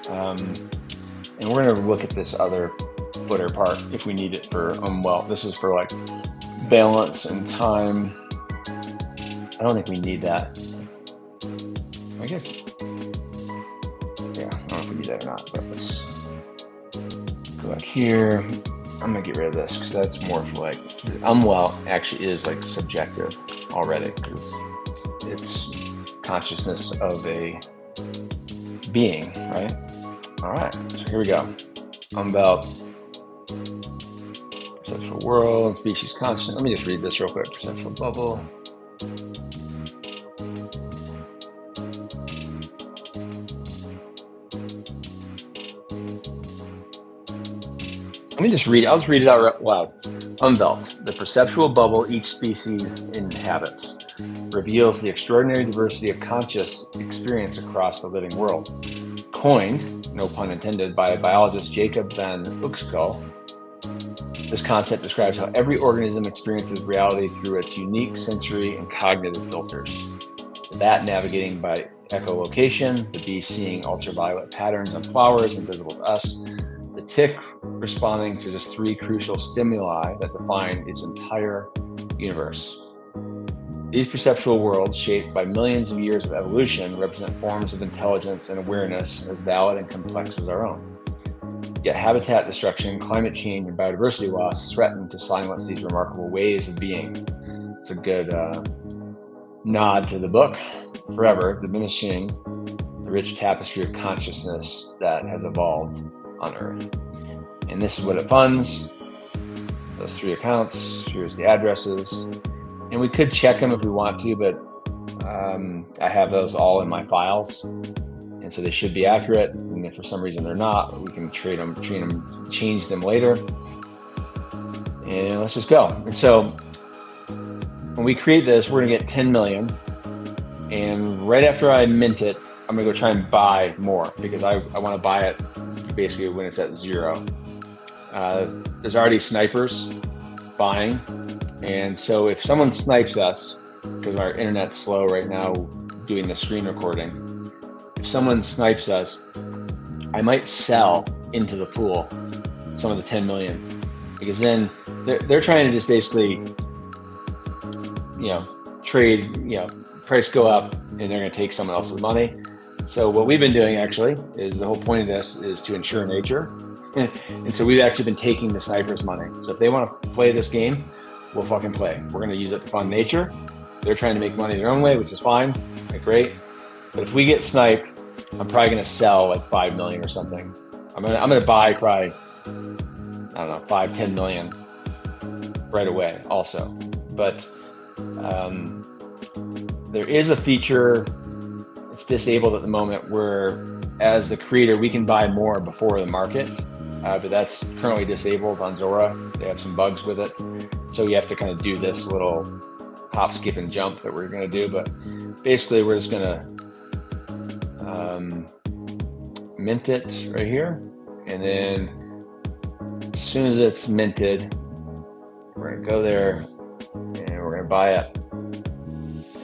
And we're going to look at this other footer part if we need it for Umwelt. This is for like balance and time. I don't think we need that. I guess, yeah, I don't know if we need that or not, but let's go back here. I'm gonna get rid of this because that's more for like, Umwelt actually is like subjective already because it's consciousness of a being, right? All right, so here we go. Umwelt, perceptual world, species constant. Let me just read this real quick. Perceptual bubble. Let me just read, I'll just read it out loud. Umwelt, the perceptual bubble each species inhabits, reveals the extraordinary diversity of conscious experience across the living world. Coined, no pun intended, by biologist Jacob van Uxkal, this concept describes how every organism experiences reality through its unique sensory and cognitive filters. The bat navigating by echolocation, the bee seeing ultraviolet patterns on flowers invisible to us, the tick responding to just 3 crucial stimuli that define its entire universe. These perceptual worlds, shaped by millions of years of evolution, represent forms of intelligence and awareness as valid and complex as our own. Yet habitat destruction, climate change, and biodiversity loss threaten to silence these remarkable ways of being. It's a good nod to the book, Forever, Diminishing the the rich tapestry of consciousness that has evolved on Earth. And this is what it funds. Those 3 accounts, here's the addresses. And we could check them if we want to, but I have those all in my files. And so they should be accurate. And if for some reason they're not, we can change them later. And let's just go. And so when we create this, we're gonna get 10 million. And right after I mint it, I'm gonna go try and buy more because I wanna buy it basically when it's at 0. There's already snipers buying. And so if someone snipes us, because our internet's slow right now doing the screen recording, if someone snipes us, I might sell into the pool some of the 10 million, because then they're trying to just basically, trade, price go up and they're going to take someone else's money. So what we've been doing actually is the whole point of this is to ensure nature. And so we've actually been taking the snipers' money. So if they want to play this game, we'll fucking play. We're going to use it to fund nature. They're trying to make money their own way, which is fine. Like, great. But if we get sniped, I'm probably going to sell like 5 million or something. I'm going to buy probably, I don't know, 5-10 million right away also. But there is a feature, it's disabled at the moment, where as the creator, we can buy more before the market, but that's currently disabled on Zora. They have some bugs with it. So you have to kind of do this little hop, skip, and jump that we're going to do. But basically, we're just going to mint it right here. And then as soon as it's minted, we're going to go there and we're going to buy it.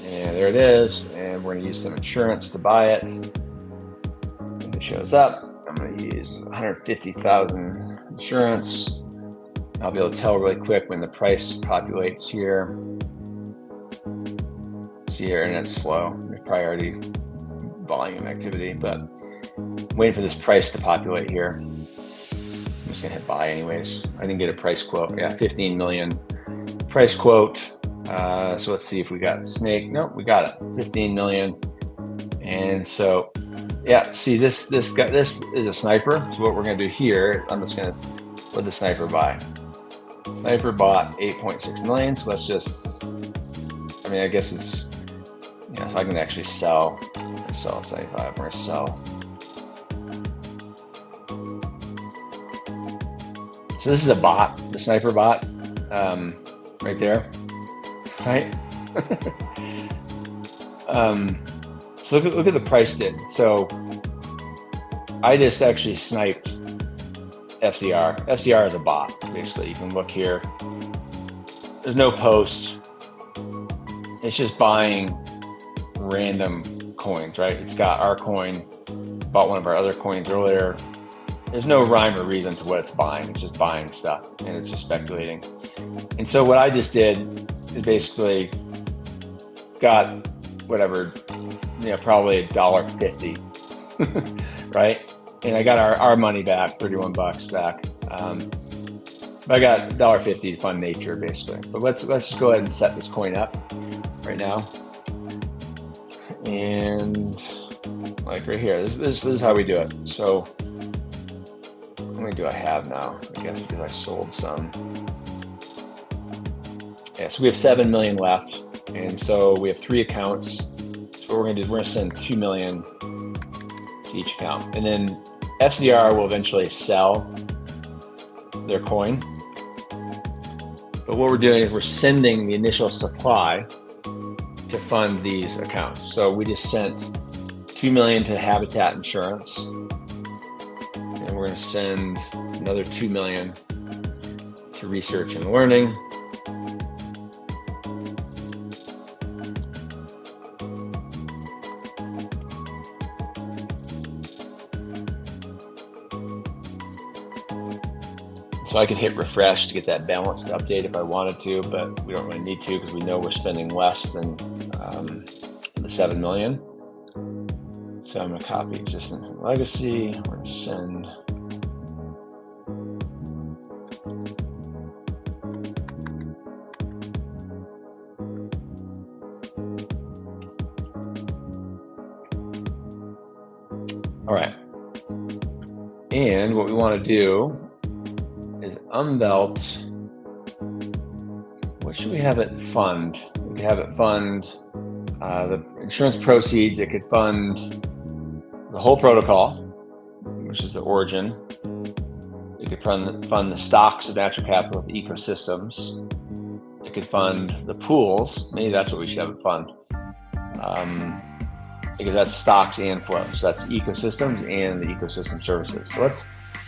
And there it is. And we're going to use some insurance to buy it. And it shows up. I'm going to use 150,000 insurance. I'll be able to tell really quick when the price populates here. See here, and it's slow. There's probably already volume activity, but I'm waiting for this price to populate here. I'm just gonna hit buy anyways. I didn't get a price quote. Yeah, 15 million price quote. So let's see if we got snake. Nope, we got it. 15 million. And so, yeah, see this is a sniper. So what we're gonna do here, I'm just gonna let the sniper buy. Sniper bought 8.6 million. So let's just, I guess it's, if I can actually sell 75, we're gonna sell. So this is a bot, the sniper bot, right there, right? So look at the price did. So I just actually sniped FCR. FCR is a bot, basically. You can look here. There's no post. It's just buying random coins, right? It's got our coin, bought one of our other coins earlier. There's no rhyme or reason to what it's buying. It's just buying stuff and it's just speculating. And so what I just did is basically got whatever, probably $1.50, right? And I got our money back, 31 bucks back. But I got $1.50 to fund nature, basically. But let's just go ahead and set this coin up right now. And like right here, this is how we do it. So how many do I have now? I guess because I sold some. Yeah, so we have 7 million left. And so we have 3 accounts. So what we're gonna do is we're gonna send 2 million to each account. And then FCR will eventually sell their coin. But what we're doing is we're sending the initial supply to fund these accounts. So we just sent 2 million to Habitat Insurance. And we're gonna send another 2 million to Research and Learning. So I could hit refresh to get that balanced update if I wanted to, but we don't really need to because we know we're spending less than the 7 million. So I'm going to copy existing legacy. We're going to send. All right. And what we want to do is unbelt. What should we have it fund? We could have it fund the insurance proceeds. It could fund the whole protocol, which is the origin. It could fund the stocks of natural capital of ecosystems. It could fund the pools. Maybe that's what we should have it fund. Because that's stocks and flows. So that's ecosystems and the ecosystem services. So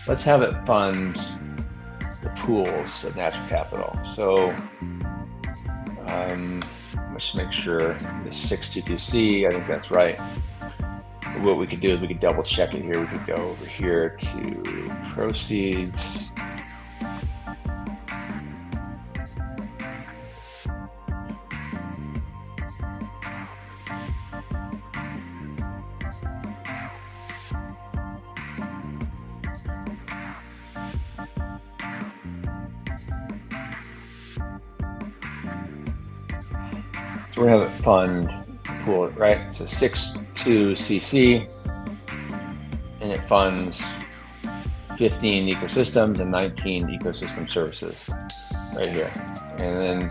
let's have it fund the pools of natural capital. So let's make sure the 622C, I think that's right. What we could do is we could double check it here. We could go over here to proceeds. So we're gonna have it fund pool, right? So 62CC, and it funds 15 ecosystems and 19 ecosystem services right here. And then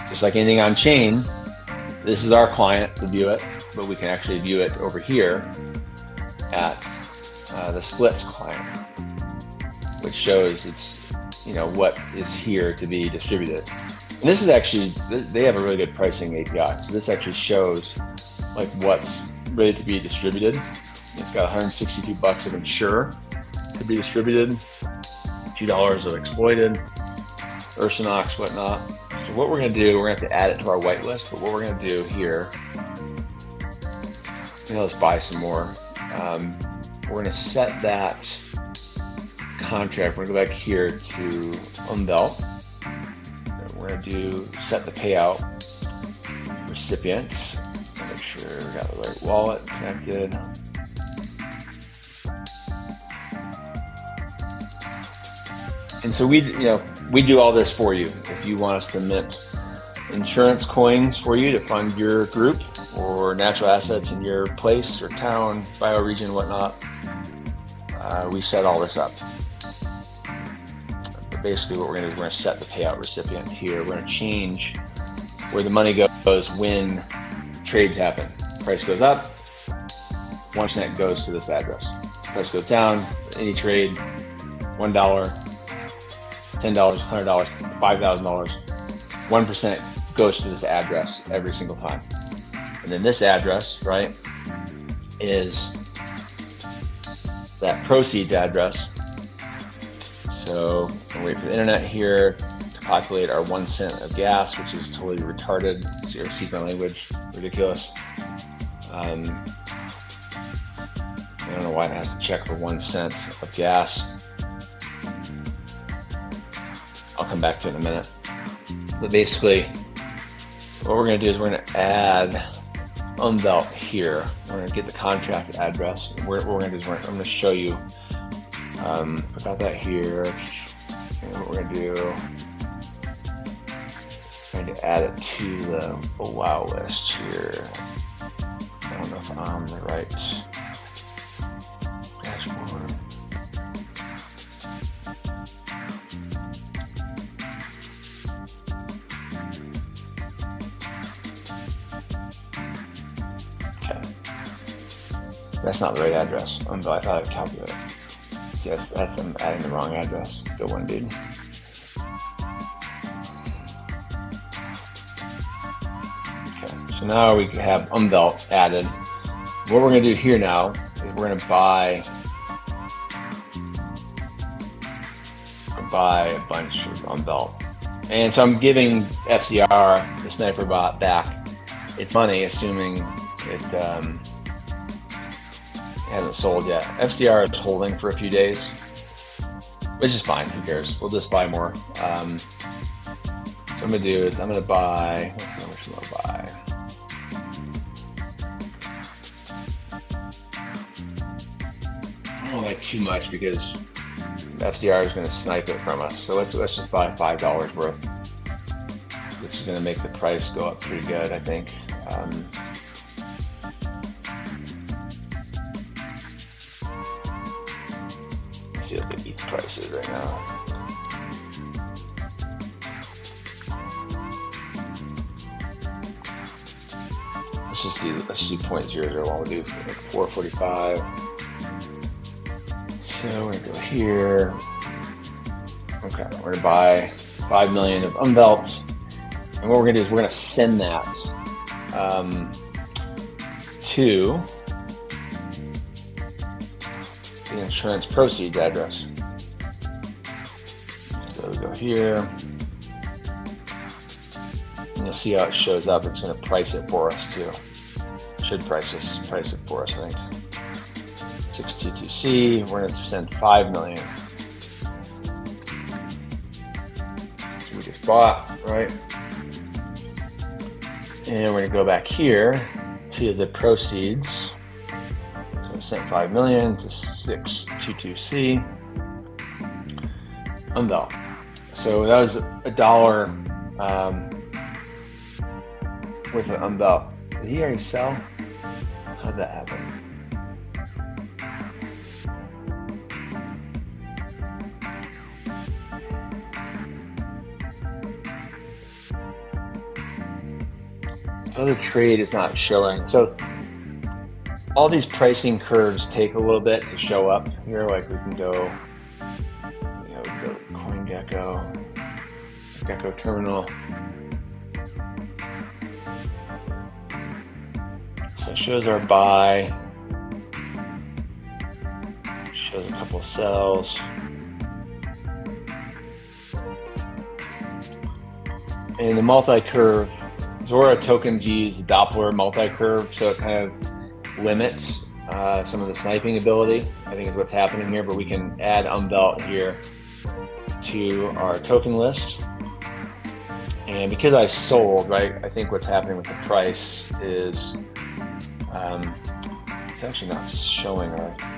just like anything on chain, this is our client to view it, but we can actually view it over here at the splits client, which shows it's, what is here to be distributed. And this is actually, they have a really good pricing API. So this actually shows like what's ready to be distributed. It's got $162 of insure to be distributed, $2 of exploited, Ursinox, whatnot. So what we're gonna do, we're gonna have to add it to our whitelist, but what we're gonna do here, let's buy some more. We're gonna set that contract, we're gonna go back here to unbelt. We're going to set the payout recipient. Make sure we got the right wallet connected. And so we do all this for you. If you want us to mint insurance coins for you to fund your group or natural assets in your place or town, bioregion, whatnot, we set all this up. Basically what we're going to do is we're going to set the payout recipient here. We're going to change where the money goes when trades happen. Price goes up, 1% goes to this address. Price goes down, any trade, $1, $10, $100, $5,000, 1% goes to this address every single time. And then this address, right, is that proceeds address. So we'll wait for the internet here to populate our 1 cent of gas, which is totally retarded. So excuse my language, ridiculous. I don't know why it has to check for 1 cent of gas. I'll come back to it in a minute. But basically, what we're going to do is we're going to add unbelt here. We're going to get the contract address. And what we're going to do is I'm going to show you. I got that here. And what we're going to do, I'm going to add it to the wow list here. I don't know if I'm on the right dashboard. Okay. That's not the right address. I thought I'd calculate it. Yes, I'm adding the wrong address. Good one, dude. Okay, so now we have unbelt added. What we're going to do here now is we're going to buy a bunch of unbelt. And so I'm giving FCR, the sniper bot, back its money, assuming it hasn't sold yet. FCR is holding for a few days, which is fine. Who cares? We'll just buy more. So what I'm gonna do is I'm gonna buy. Let's see how much I'm gonna buy. I don't like too much because FCR is gonna snipe it from us. So let's just buy $5 worth, which is gonna make the price go up pretty good, I think. see what the ETH price is right now. Let's do 0.001. We'll do 445. So we're gonna go here. Okay, we're gonna buy 5 million of Umvelt, and what we're gonna do is we're gonna send that to the insurance proceeds address. So we go here, and you'll see how it shows up. It's gonna price it for us too. Should price it for us, I think. 622C, we're gonna send 5 million. So we just bought, right? And we're gonna go back here to the proceeds. So we sent 5 million to 622C. Umvelt. So that was $1 worth of Umvelt. Did he already sell? How'd that happen? The other trade is not showing. So all these pricing curves take a little bit to show up here. Like we can go, go to CoinGecko, Gecko Terminal. So it shows our buy, shows a couple sells. And the multi-curve, Zora tokens use the Doppler multi-curve, so it kind of limits some of the sniping ability, I think is what's happening here, but we can add Umvelt here to our token list. And because I sold, right, I think what's happening with the price is it's actually not showing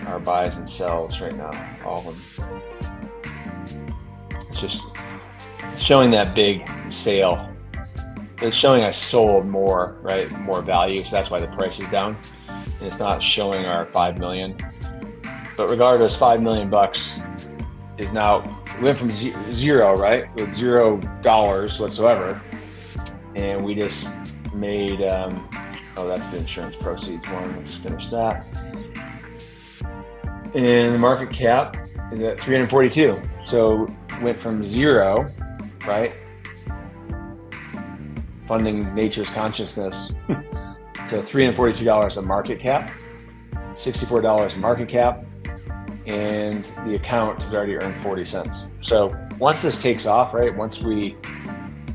our buys and sells right now, all of them. It's showing that big sale. It's showing I sold more, right, more value, so that's why the price is down. And it's not showing our 5 million. But regardless, 5 million bucks is now, we went from zero, right, with $0 whatsoever, and we just made, oh, that's the insurance proceeds one. Let's finish that. And the market cap is at 342. So went from zero, right, funding nature's consciousness, to $342 a market cap, $64 market cap, and the account has already earned 40 cents. So once this takes off, right, once we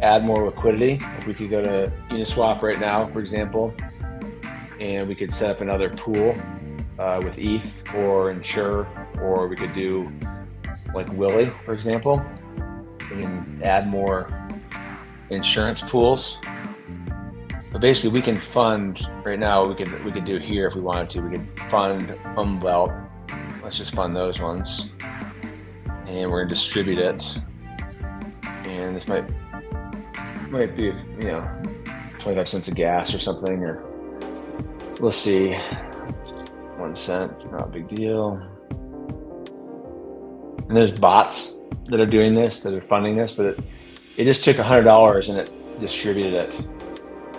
add more liquidity, if we could go to Uniswap right now, for example, and we could set up another pool with ETH or Insure, or we could do like Willy, for example. We can add more insurance pools. But basically, we can fund right now. We could do here if we wanted to. We could fund Umvelt. Let's just fund those ones, and we're gonna distribute it. And this might be 25 cents of gas or something, or we'll see. 1 cent, not a big deal. And there's bots that are doing this, that are funding this, but it just took $100 and it distributed it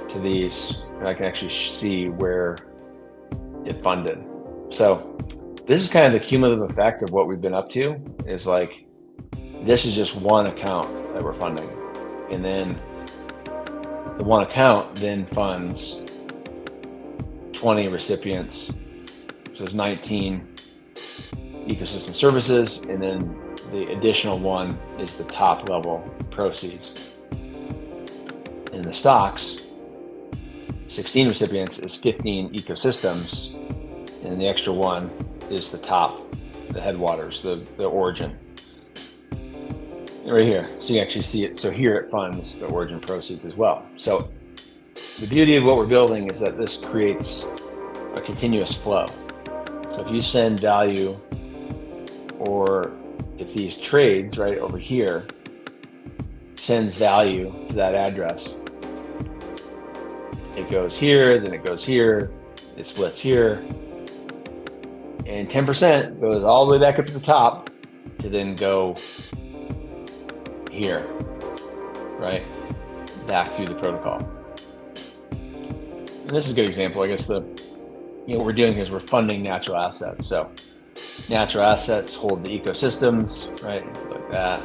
to these, and I can actually see where it funded. So this is kind of the cumulative effect of what we've been up to, is like, this is just one account that we're funding. And then the one account then funds 20 recipients. So there's 19 ecosystem services, and then the additional one is the top level proceeds. In the stocks, 16 recipients is 15 ecosystems, and the extra one is the top, the headwaters, the origin. Right here, so you actually see it. So here it funds the origin proceeds as well. So the beauty of what we're building is that this creates a continuous flow. So if you send value, or if these trades right over here sends value to that address, it goes here, then it goes here, it splits here, and 10% goes all the way back up to the top to then go here, right? Back through the protocol. And this is a good example. I guess what we're doing here is we're funding natural assets. So natural assets hold the ecosystems, right? Like that.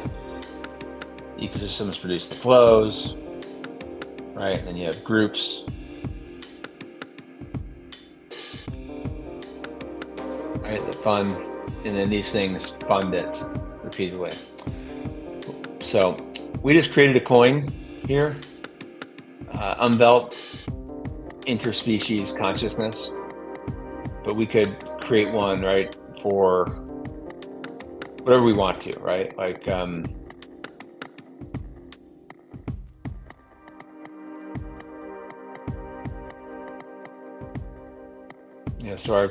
The ecosystems produce the flows, right? And then you have groups, right? That fund, and then these things fund it repeatedly. So we just created a coin here, unbelt interspecies consciousness, but we could create one, right, for whatever we want to, right? Like, so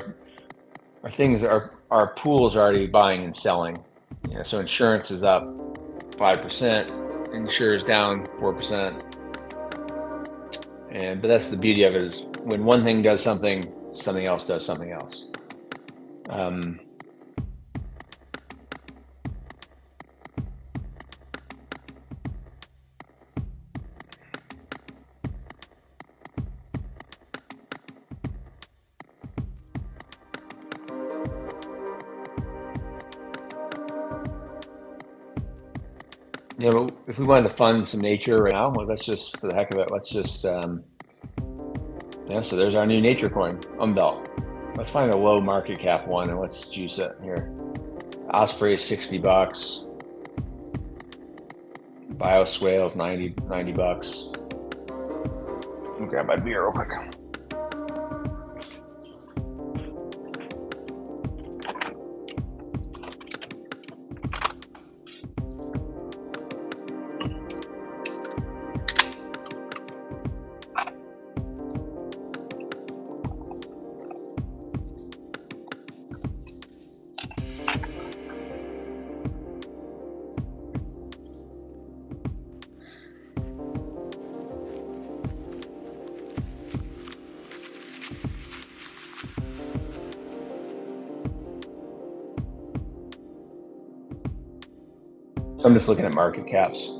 our things, our pools are already buying and selling. So insurance is up 5%, insurers down 4%. But that's the beauty of it, is when one thing does something, something else does something else. But if we wanted to fund some nature right now, well, let's just, for the heck of it, let's just, so there's our new nature coin, unbelt. Let's find a low market cap one and let's juice it here. Osprey is $60. Bioswale is 90 bucks. Let me grab my beer real quick. So I'm just looking at market caps.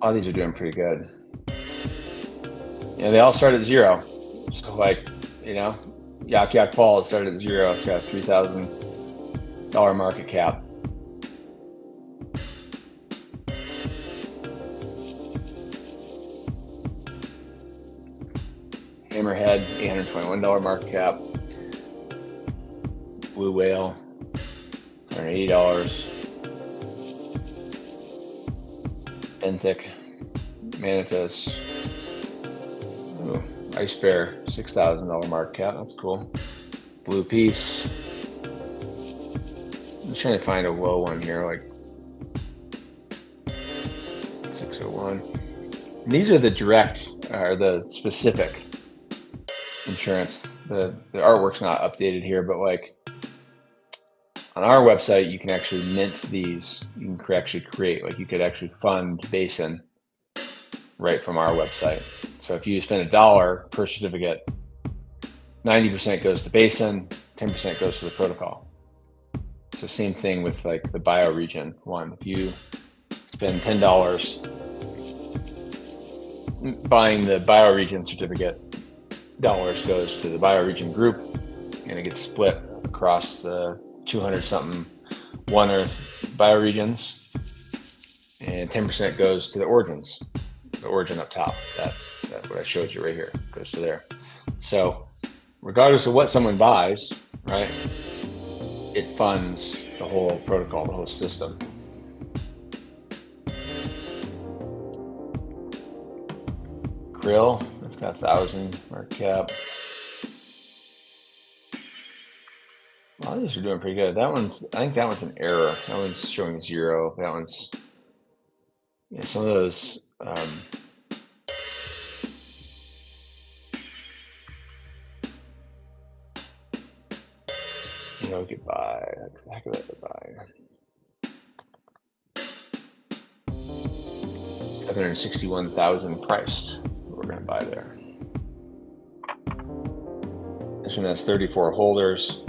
All these are doing pretty good. They all start at zero. So like, Yak Yak Paul started at zero. It's got a $3,000 market cap. Hammerhead, $821 market cap. Blue Whale, $180. Benthic, Manifest, Ice Bear, $6,000 market cap. That's cool. Blue Piece. I'm just trying to find a low one here, like 601. And these are the direct, or the specific insurance. The artwork's not updated here, but like on our website, you can actually mint these. You can actually create, like you could actually fund Basin right from our website. So if you spend $1 per certificate, 90% goes to Basin, 10% goes to the protocol. So same thing with like the bioregion one. If you spend $10 buying the bioregion certificate, dollars goes to the bioregion group, and it gets split across the 200 something One Earth bioregions, and 10% goes to the origins. The origin up top, that what I showed you right here, goes to there. So regardless of what someone buys, right, it funds the whole protocol, the whole system. Krill, it's got 1,000 market cap. All these are doing pretty good. I think that one's an error. That one's showing 0. That one's, some of those, we could buy, heck of it to buy. 761,000 priced. We're going to buy there. This one has 34 holders.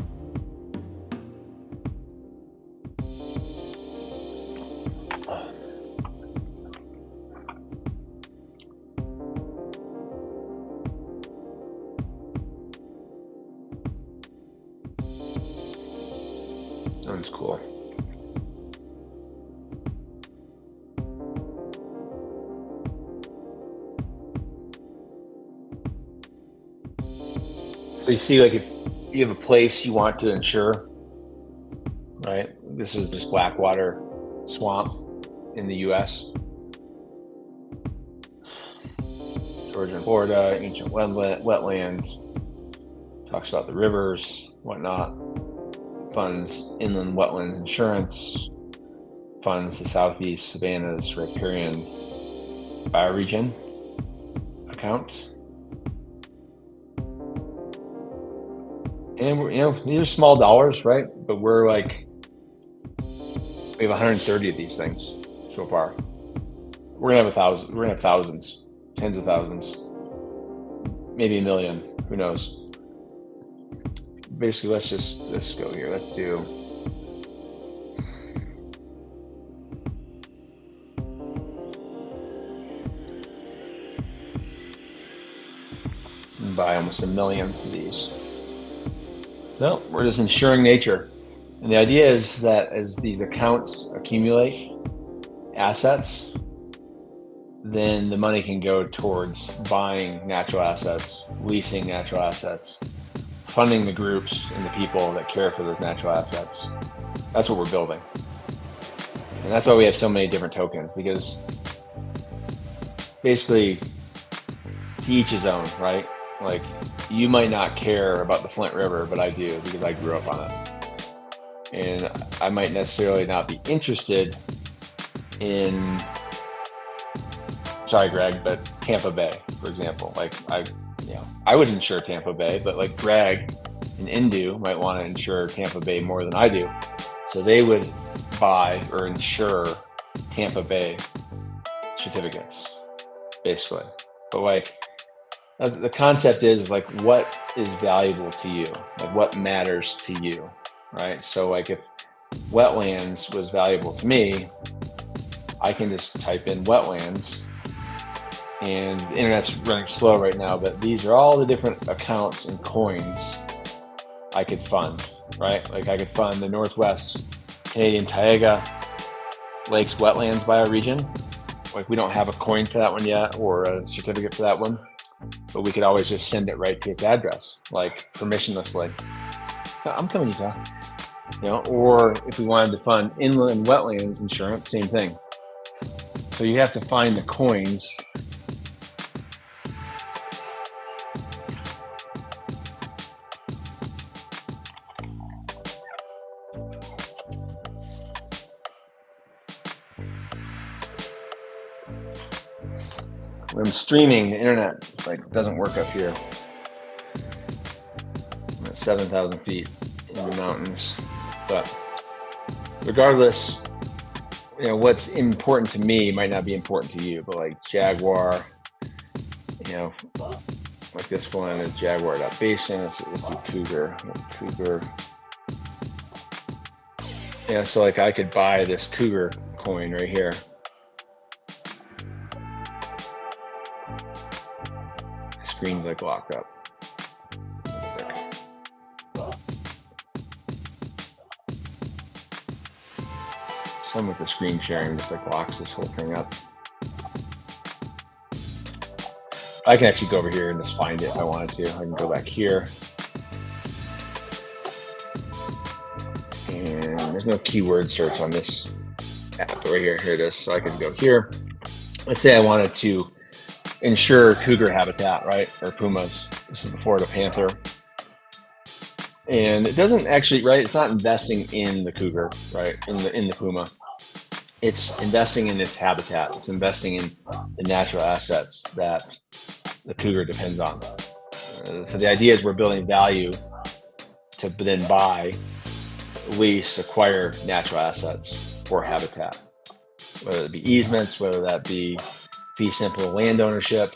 So you see, like if you have a place you want to insure, right? This is this Blackwater swamp in the U.S. Georgia and Florida, ancient wetlands, talks about the rivers, whatnot, funds inland wetlands insurance, funds the southeast savannas, riparian bioregion account. And these are small dollars, right? But we're like, we have 130 of these things so far. We're gonna have 1,000. We're gonna have thousands, tens of thousands, maybe a million. Who knows? Basically, let's go here. Let's do buy almost 1 million of these. No, we're just insuring nature. And the idea is that as these accounts accumulate assets, then the money can go towards buying natural assets, leasing natural assets, funding the groups and the people that care for those natural assets. That's what we're building. And that's why we have so many different tokens, because basically to each his own, right? Like, you might not care about the Flint River, but I do, because I grew up on it. And I might necessarily not be interested in, sorry, Greg, but Tampa Bay, for example. Like, I would insure Tampa Bay, but like Greg and Indu might want to insure Tampa Bay more than I do. So they would buy or insure Tampa Bay certificates, basically. But like, the concept is like, what is valuable to you? Like, what matters to you, right? So like, if wetlands was valuable to me, I can just type in wetlands, and the internet's running slow right now, but these are all the different accounts and coins I could fund, right? Like, I could fund the Northwest Canadian Taiga Lakes Wetlands bioregion. Like, we don't have a coin for that one yet, or a certificate for that one, but we could always just send it right to its address, like permissionlessly. I'm coming, Utah. Or if we wanted to fund inland wetlands insurance, same thing. So you have to find the coins. When I'm streaming, the internet like doesn't work up here. I'm at 7,000 feet in the mountains, but regardless, what's important to me might not be important to you. But like Jaguar, like this one is Jaguar.basin. Let's do Cougar. Yeah, so like I could buy this Cougar coin right here. Screen's like locked up. Some with the screen sharing just like locks this whole thing up. I can actually go over here and just find it if I wanted to. I can go back here. And there's no keyword search on this app right here. Here it is. So I can go here. Let's say I wanted to insure cougar habitat, right? Or pumas. This is the Florida panther. And it doesn't actually, right? It's not investing in the cougar, right? In the puma. It's investing in its habitat. It's investing in the natural assets that the cougar depends on. So the idea is we're building value to then buy, lease, acquire natural assets for habitat, whether it be easements, whether that be fee simple land ownership.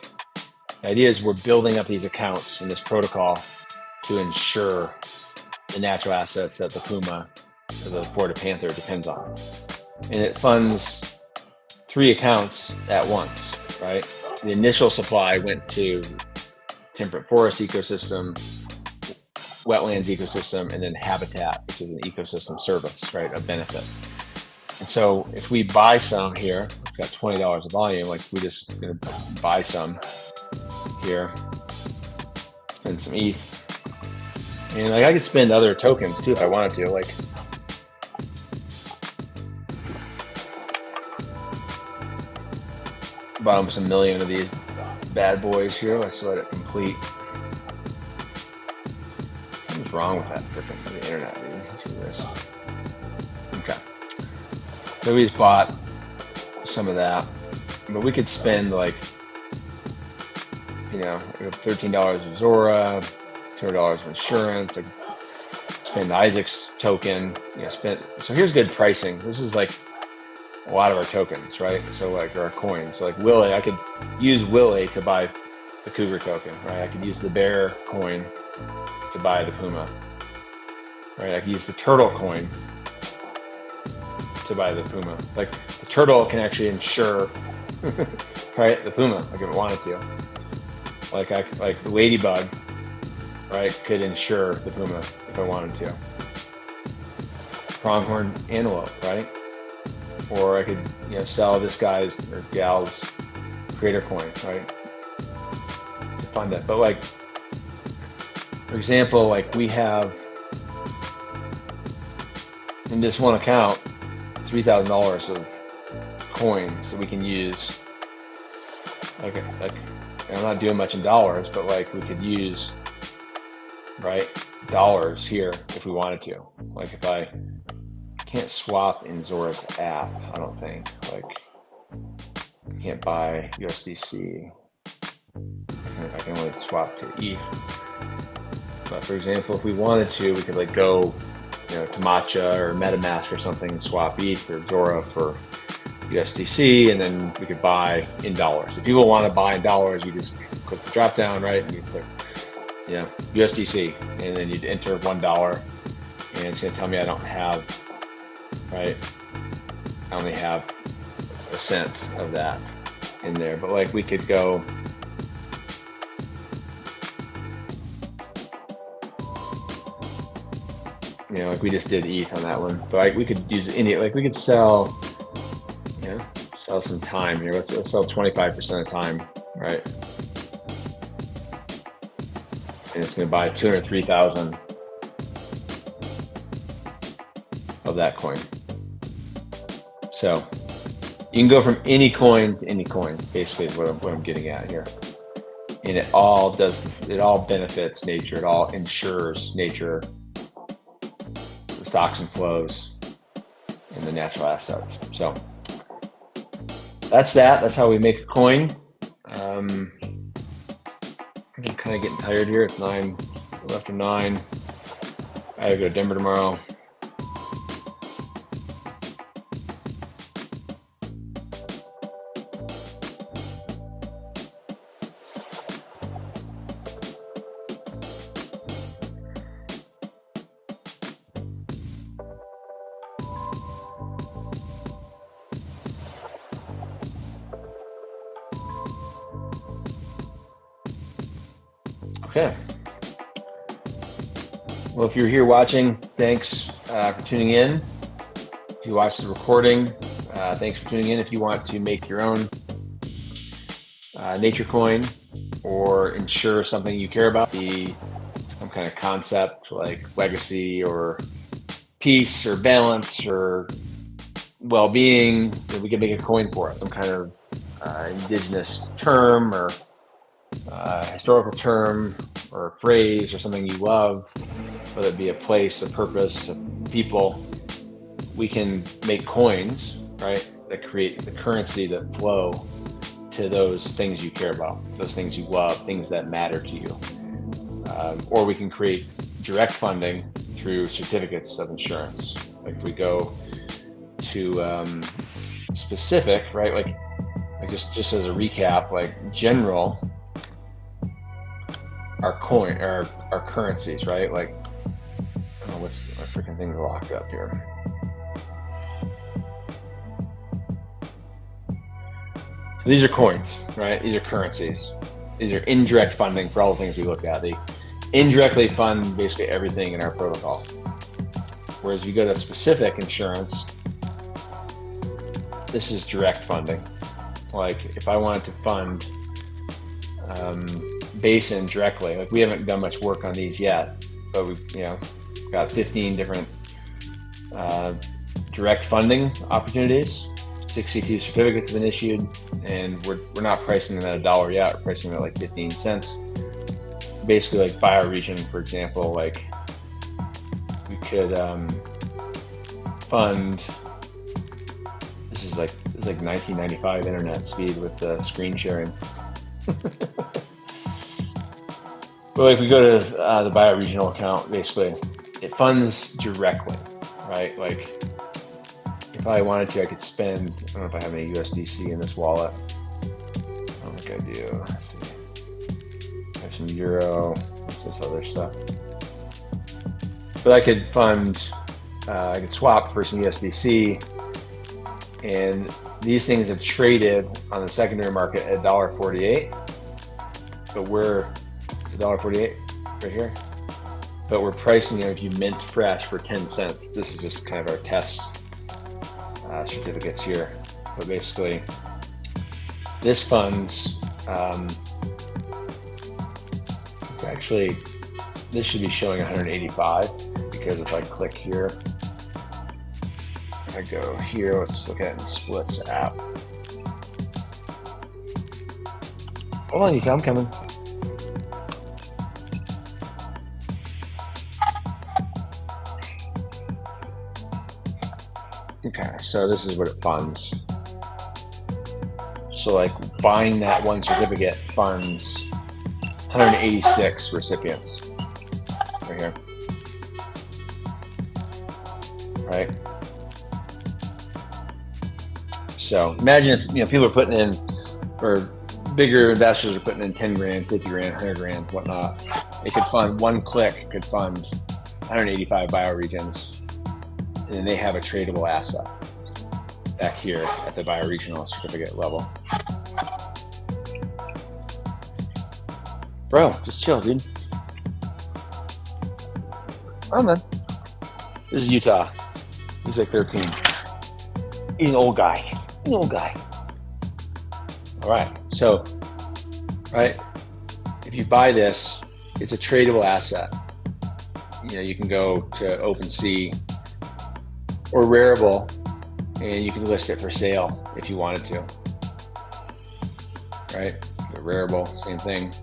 The idea is we're building up these accounts in this protocol to ensure the natural assets that the puma or the Florida panther depends on. And it funds 3 accounts at once, right? The initial supply went to temperate forest ecosystem, wetlands ecosystem, and then habitat, which is an ecosystem service, right? A benefit. And so if we buy some here, it's got $20 of volume, like we just gonna buy some here, spend some ETH, And like I could spend other tokens too if I wanted to. Like bought almost 1 million of these bad boys here. Let's let it complete. What's wrong with that freaking internet, dude? Let's do this. Okay. So we just bought some of that, but we could spend like, you know, $13 of Zora, $200 of insurance, like spend Isaac's token, you know, so here's good pricing. This is like a lot of our tokens, right? So like our coins, so like Willie, I could use Willie to buy the Cougar token, right? I could use the Bear coin to buy the Puma, right? I could use the Turtle coin to buy the Puma. Like the Turtle can actually insure, right, the Puma, like if it wanted to. Like the Ladybug, right, could insure the Puma if I wanted to. Pronghorn Antelope, right? Or I could, you know, sell this guy's or gal's creator coin, right, to fund it. But like, for example, like we have in this one account $3,000 of coins that we can use. Like I'm not doing much in dollars, but like we could use, right, dollars here if we wanted to. Like if I can't swap in Zora's app, I don't think. Like I can't buy USDC. I can only swap to ETH. But for example, if we wanted to, we could like go, you know, to Matcha or MetaMask or something and swap ETH or Zora for USDC, and then we could buy in dollars. If people want to buy in dollars, you just click the drop down, right, and you click, you know, USDC, and then you'd enter $1, and it's going to tell me I don't have, right, I only have a cent of that in there. But like we could go, you know, like we just did ETH on that one, but like we could use any, like we could sell, you know, sell some time here. Let's sell 25% of time, right? And it's going to buy 203,000 of that coin. So you can go from any coin to any coin, basically is what I'm getting at here. And it all does this, it all benefits nature, it all ensures nature, the stocks and flows, and the natural assets. So that's how we make a coin. I'm kind of getting tired here. It's 9, after 9. I gotta go to Denver tomorrow. Okay. Well, if you're here watching, thanks for tuning in. If you watch the recording, thanks for tuning in. If you want to make your own nature coin or insure something you care about, be some kind of concept like legacy or peace or balance or well-being, that we can make a coin for it, some kind of indigenous term or historical term or phrase or something you love, whether it be a place, a purpose, a people. We can make coins, right, that create the currency that flow to those things you care about, those things you love, things that matter to you. Or we can create direct funding through certificates of insurance. Like if we go to specific, right, like just as a recap, like general, our coin, our currencies, right? Like, oh, what's my freaking thing locked up here? So these are coins, right? These are currencies. These are indirect funding for all the things we look at. They indirectly fund basically everything in our protocol. Whereas you go to specific insurance, this is direct funding. Like if I wanted to fund Basin directly, like we haven't done much work on these yet, but we've got 15 different direct funding opportunities. 62 certificates have been issued, and we're not pricing them at $1 yet. We're pricing them at like 15 cents. Basically, like bioregion, for example, like we could fund. This is like 1995 internet speed with screen sharing. But like we go to the bioregional account, basically it funds directly, right? Like if I wanted to, I could spend, I don't know if I have any USDC in this wallet. I don't think I do. Let's see. I have some Euro, what's this other stuff? But I could fund, I could swap for some USDC, and these things have traded on the secondary market at $1.48, but we're $1.48 right here. But we're pricing it if you mint fresh for 10 cents. This is just kind of our test certificates here. But basically, this funds, actually, this should be showing 185, because if I click here, I go here, let's look at it in the Splits app. Hold on, I'm coming. Okay, so this is what it funds. So like buying that one certificate funds 186 recipients right here, right? So imagine if people are putting in, or bigger investors are putting in 10 grand, 50 grand, 100 grand, whatnot. It could fund, one click could fund 185 bioregions. And then they have a tradable asset back here at the bioregional certificate level. Bro, just chill, dude. Oh man. This is Utah. He's like 13. He's an old guy. He's an old guy. All right. So, right, if you buy this, it's a tradable asset. You can go to OpenSea or Rarible, and you can list it for sale if you wanted to. Right? The Rarible, same thing.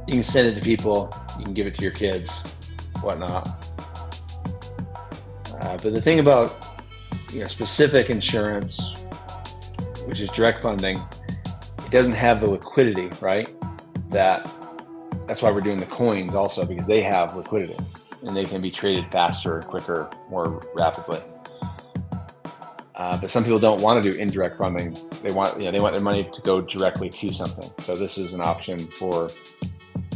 You can send it to people. You can give it to your kids, whatnot. But the thing about specific insurance, which is direct funding, it doesn't have the liquidity, right? That's why we're doing the coins also, because they have liquidity and they can be traded faster, quicker, more rapidly. But some people don't want to do indirect funding. They want their money to go directly to something. So this is an option for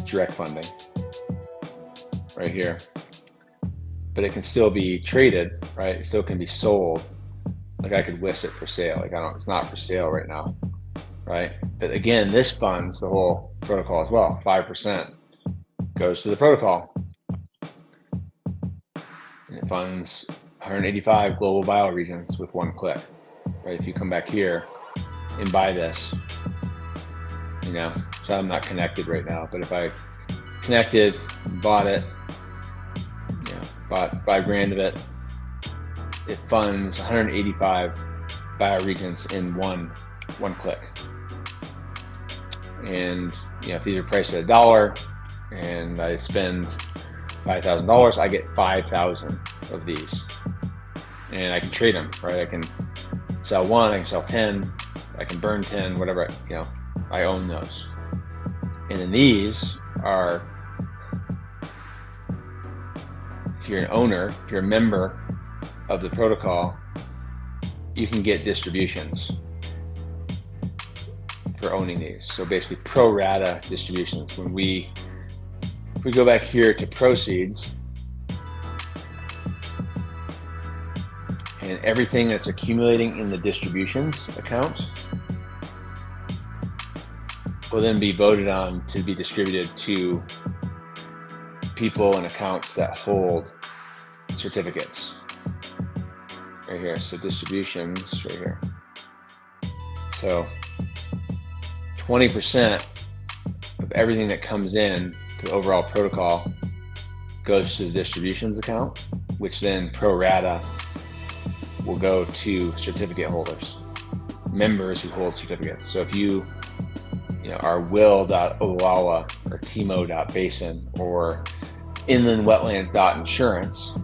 direct funding right here. But it can still be traded, right? It still can be sold. Like I could list it for sale. Like it's not for sale right now, right? But again, this funds the whole protocol as well. 5% goes to the protocol. And it funds 185 global bioregions with one click, right? If you come back here and buy this, so I'm not connected right now, but if I connected, bought it, bought 5 grand of it, it funds 185 bioregions in one click. And if these are priced at $1 and I spend $5,000, I get 5,000 of these, and I can trade them, right? I can sell 1, I can sell 10, I can burn 10, whatever, I own those. And then these are, if you're an owner, if you're a member of the protocol, you can get distributions for owning these. So basically pro rata distributions. If we go back here to proceeds, and everything that's accumulating in the distributions account will then be voted on to be distributed to people and accounts that hold certificates. Right here, so distributions right here. So 20% of everything that comes in to the overall protocol goes to the distributions account, which then pro rata will go to certificate holders, members who hold certificates. So if you are will.oawa or timo.basin or inlandwetlands.insurance,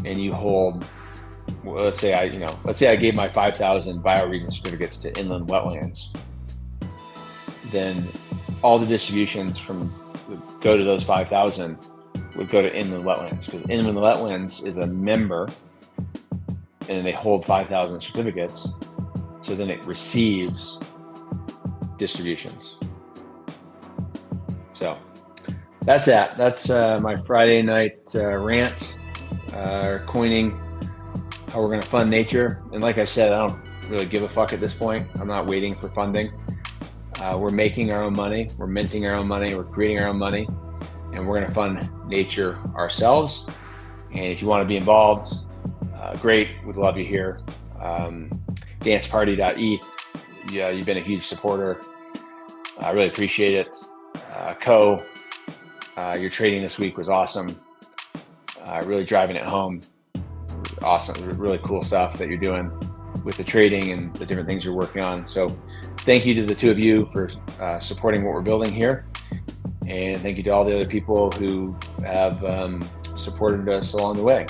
and you hold, well, let's say I gave my 5,000 bioregion certificates to inland wetlands, then all the distributions go to those 5,000 would go to inland wetlands, because inland wetlands is a member and they hold 5,000 certificates. So then it receives distributions. So that's that. That's my Friday night rant, coining how we're going to fund nature. And like I said, I don't really give a fuck at this point. I'm not waiting for funding. We're making our own money. We're minting our own money. We're creating our own money. And we're going to fund nature ourselves. And if you want to be involved, great. We'd love you here. Danceparty.eth. Yeah, you've been a huge supporter. I really appreciate it. Your trading this week was awesome. Really driving it home. Awesome, really cool stuff that you're doing with the trading and the different things you're working on. So thank you to the two of you for supporting what we're building here. And thank you to all the other people who have supported us along the way.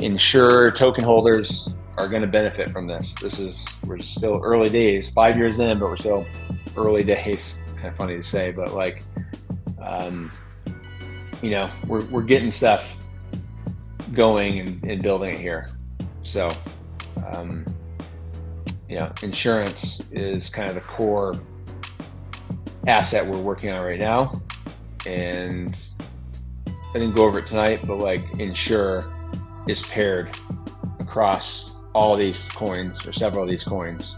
Ensure token holders are going to benefit from this. We're still early days, 5 years in, but we're still early days. Kind of funny to say, but like, we're getting stuff going and building it here. So, insurance is kind of the core asset we're working on right now. And I didn't go over it tonight, but like Ensure is paired across all of these coins, or several of these coins,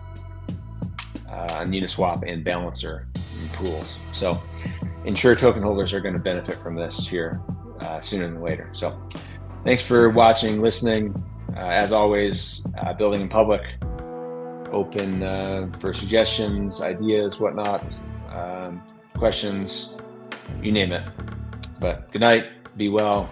on Uniswap and Balancer and pools. So Ensure token holders are going to benefit from this here sooner than later. So thanks for watching, listening. As always, Building in Public, open for suggestions, ideas, whatnot, questions, you name it. But good night, be well.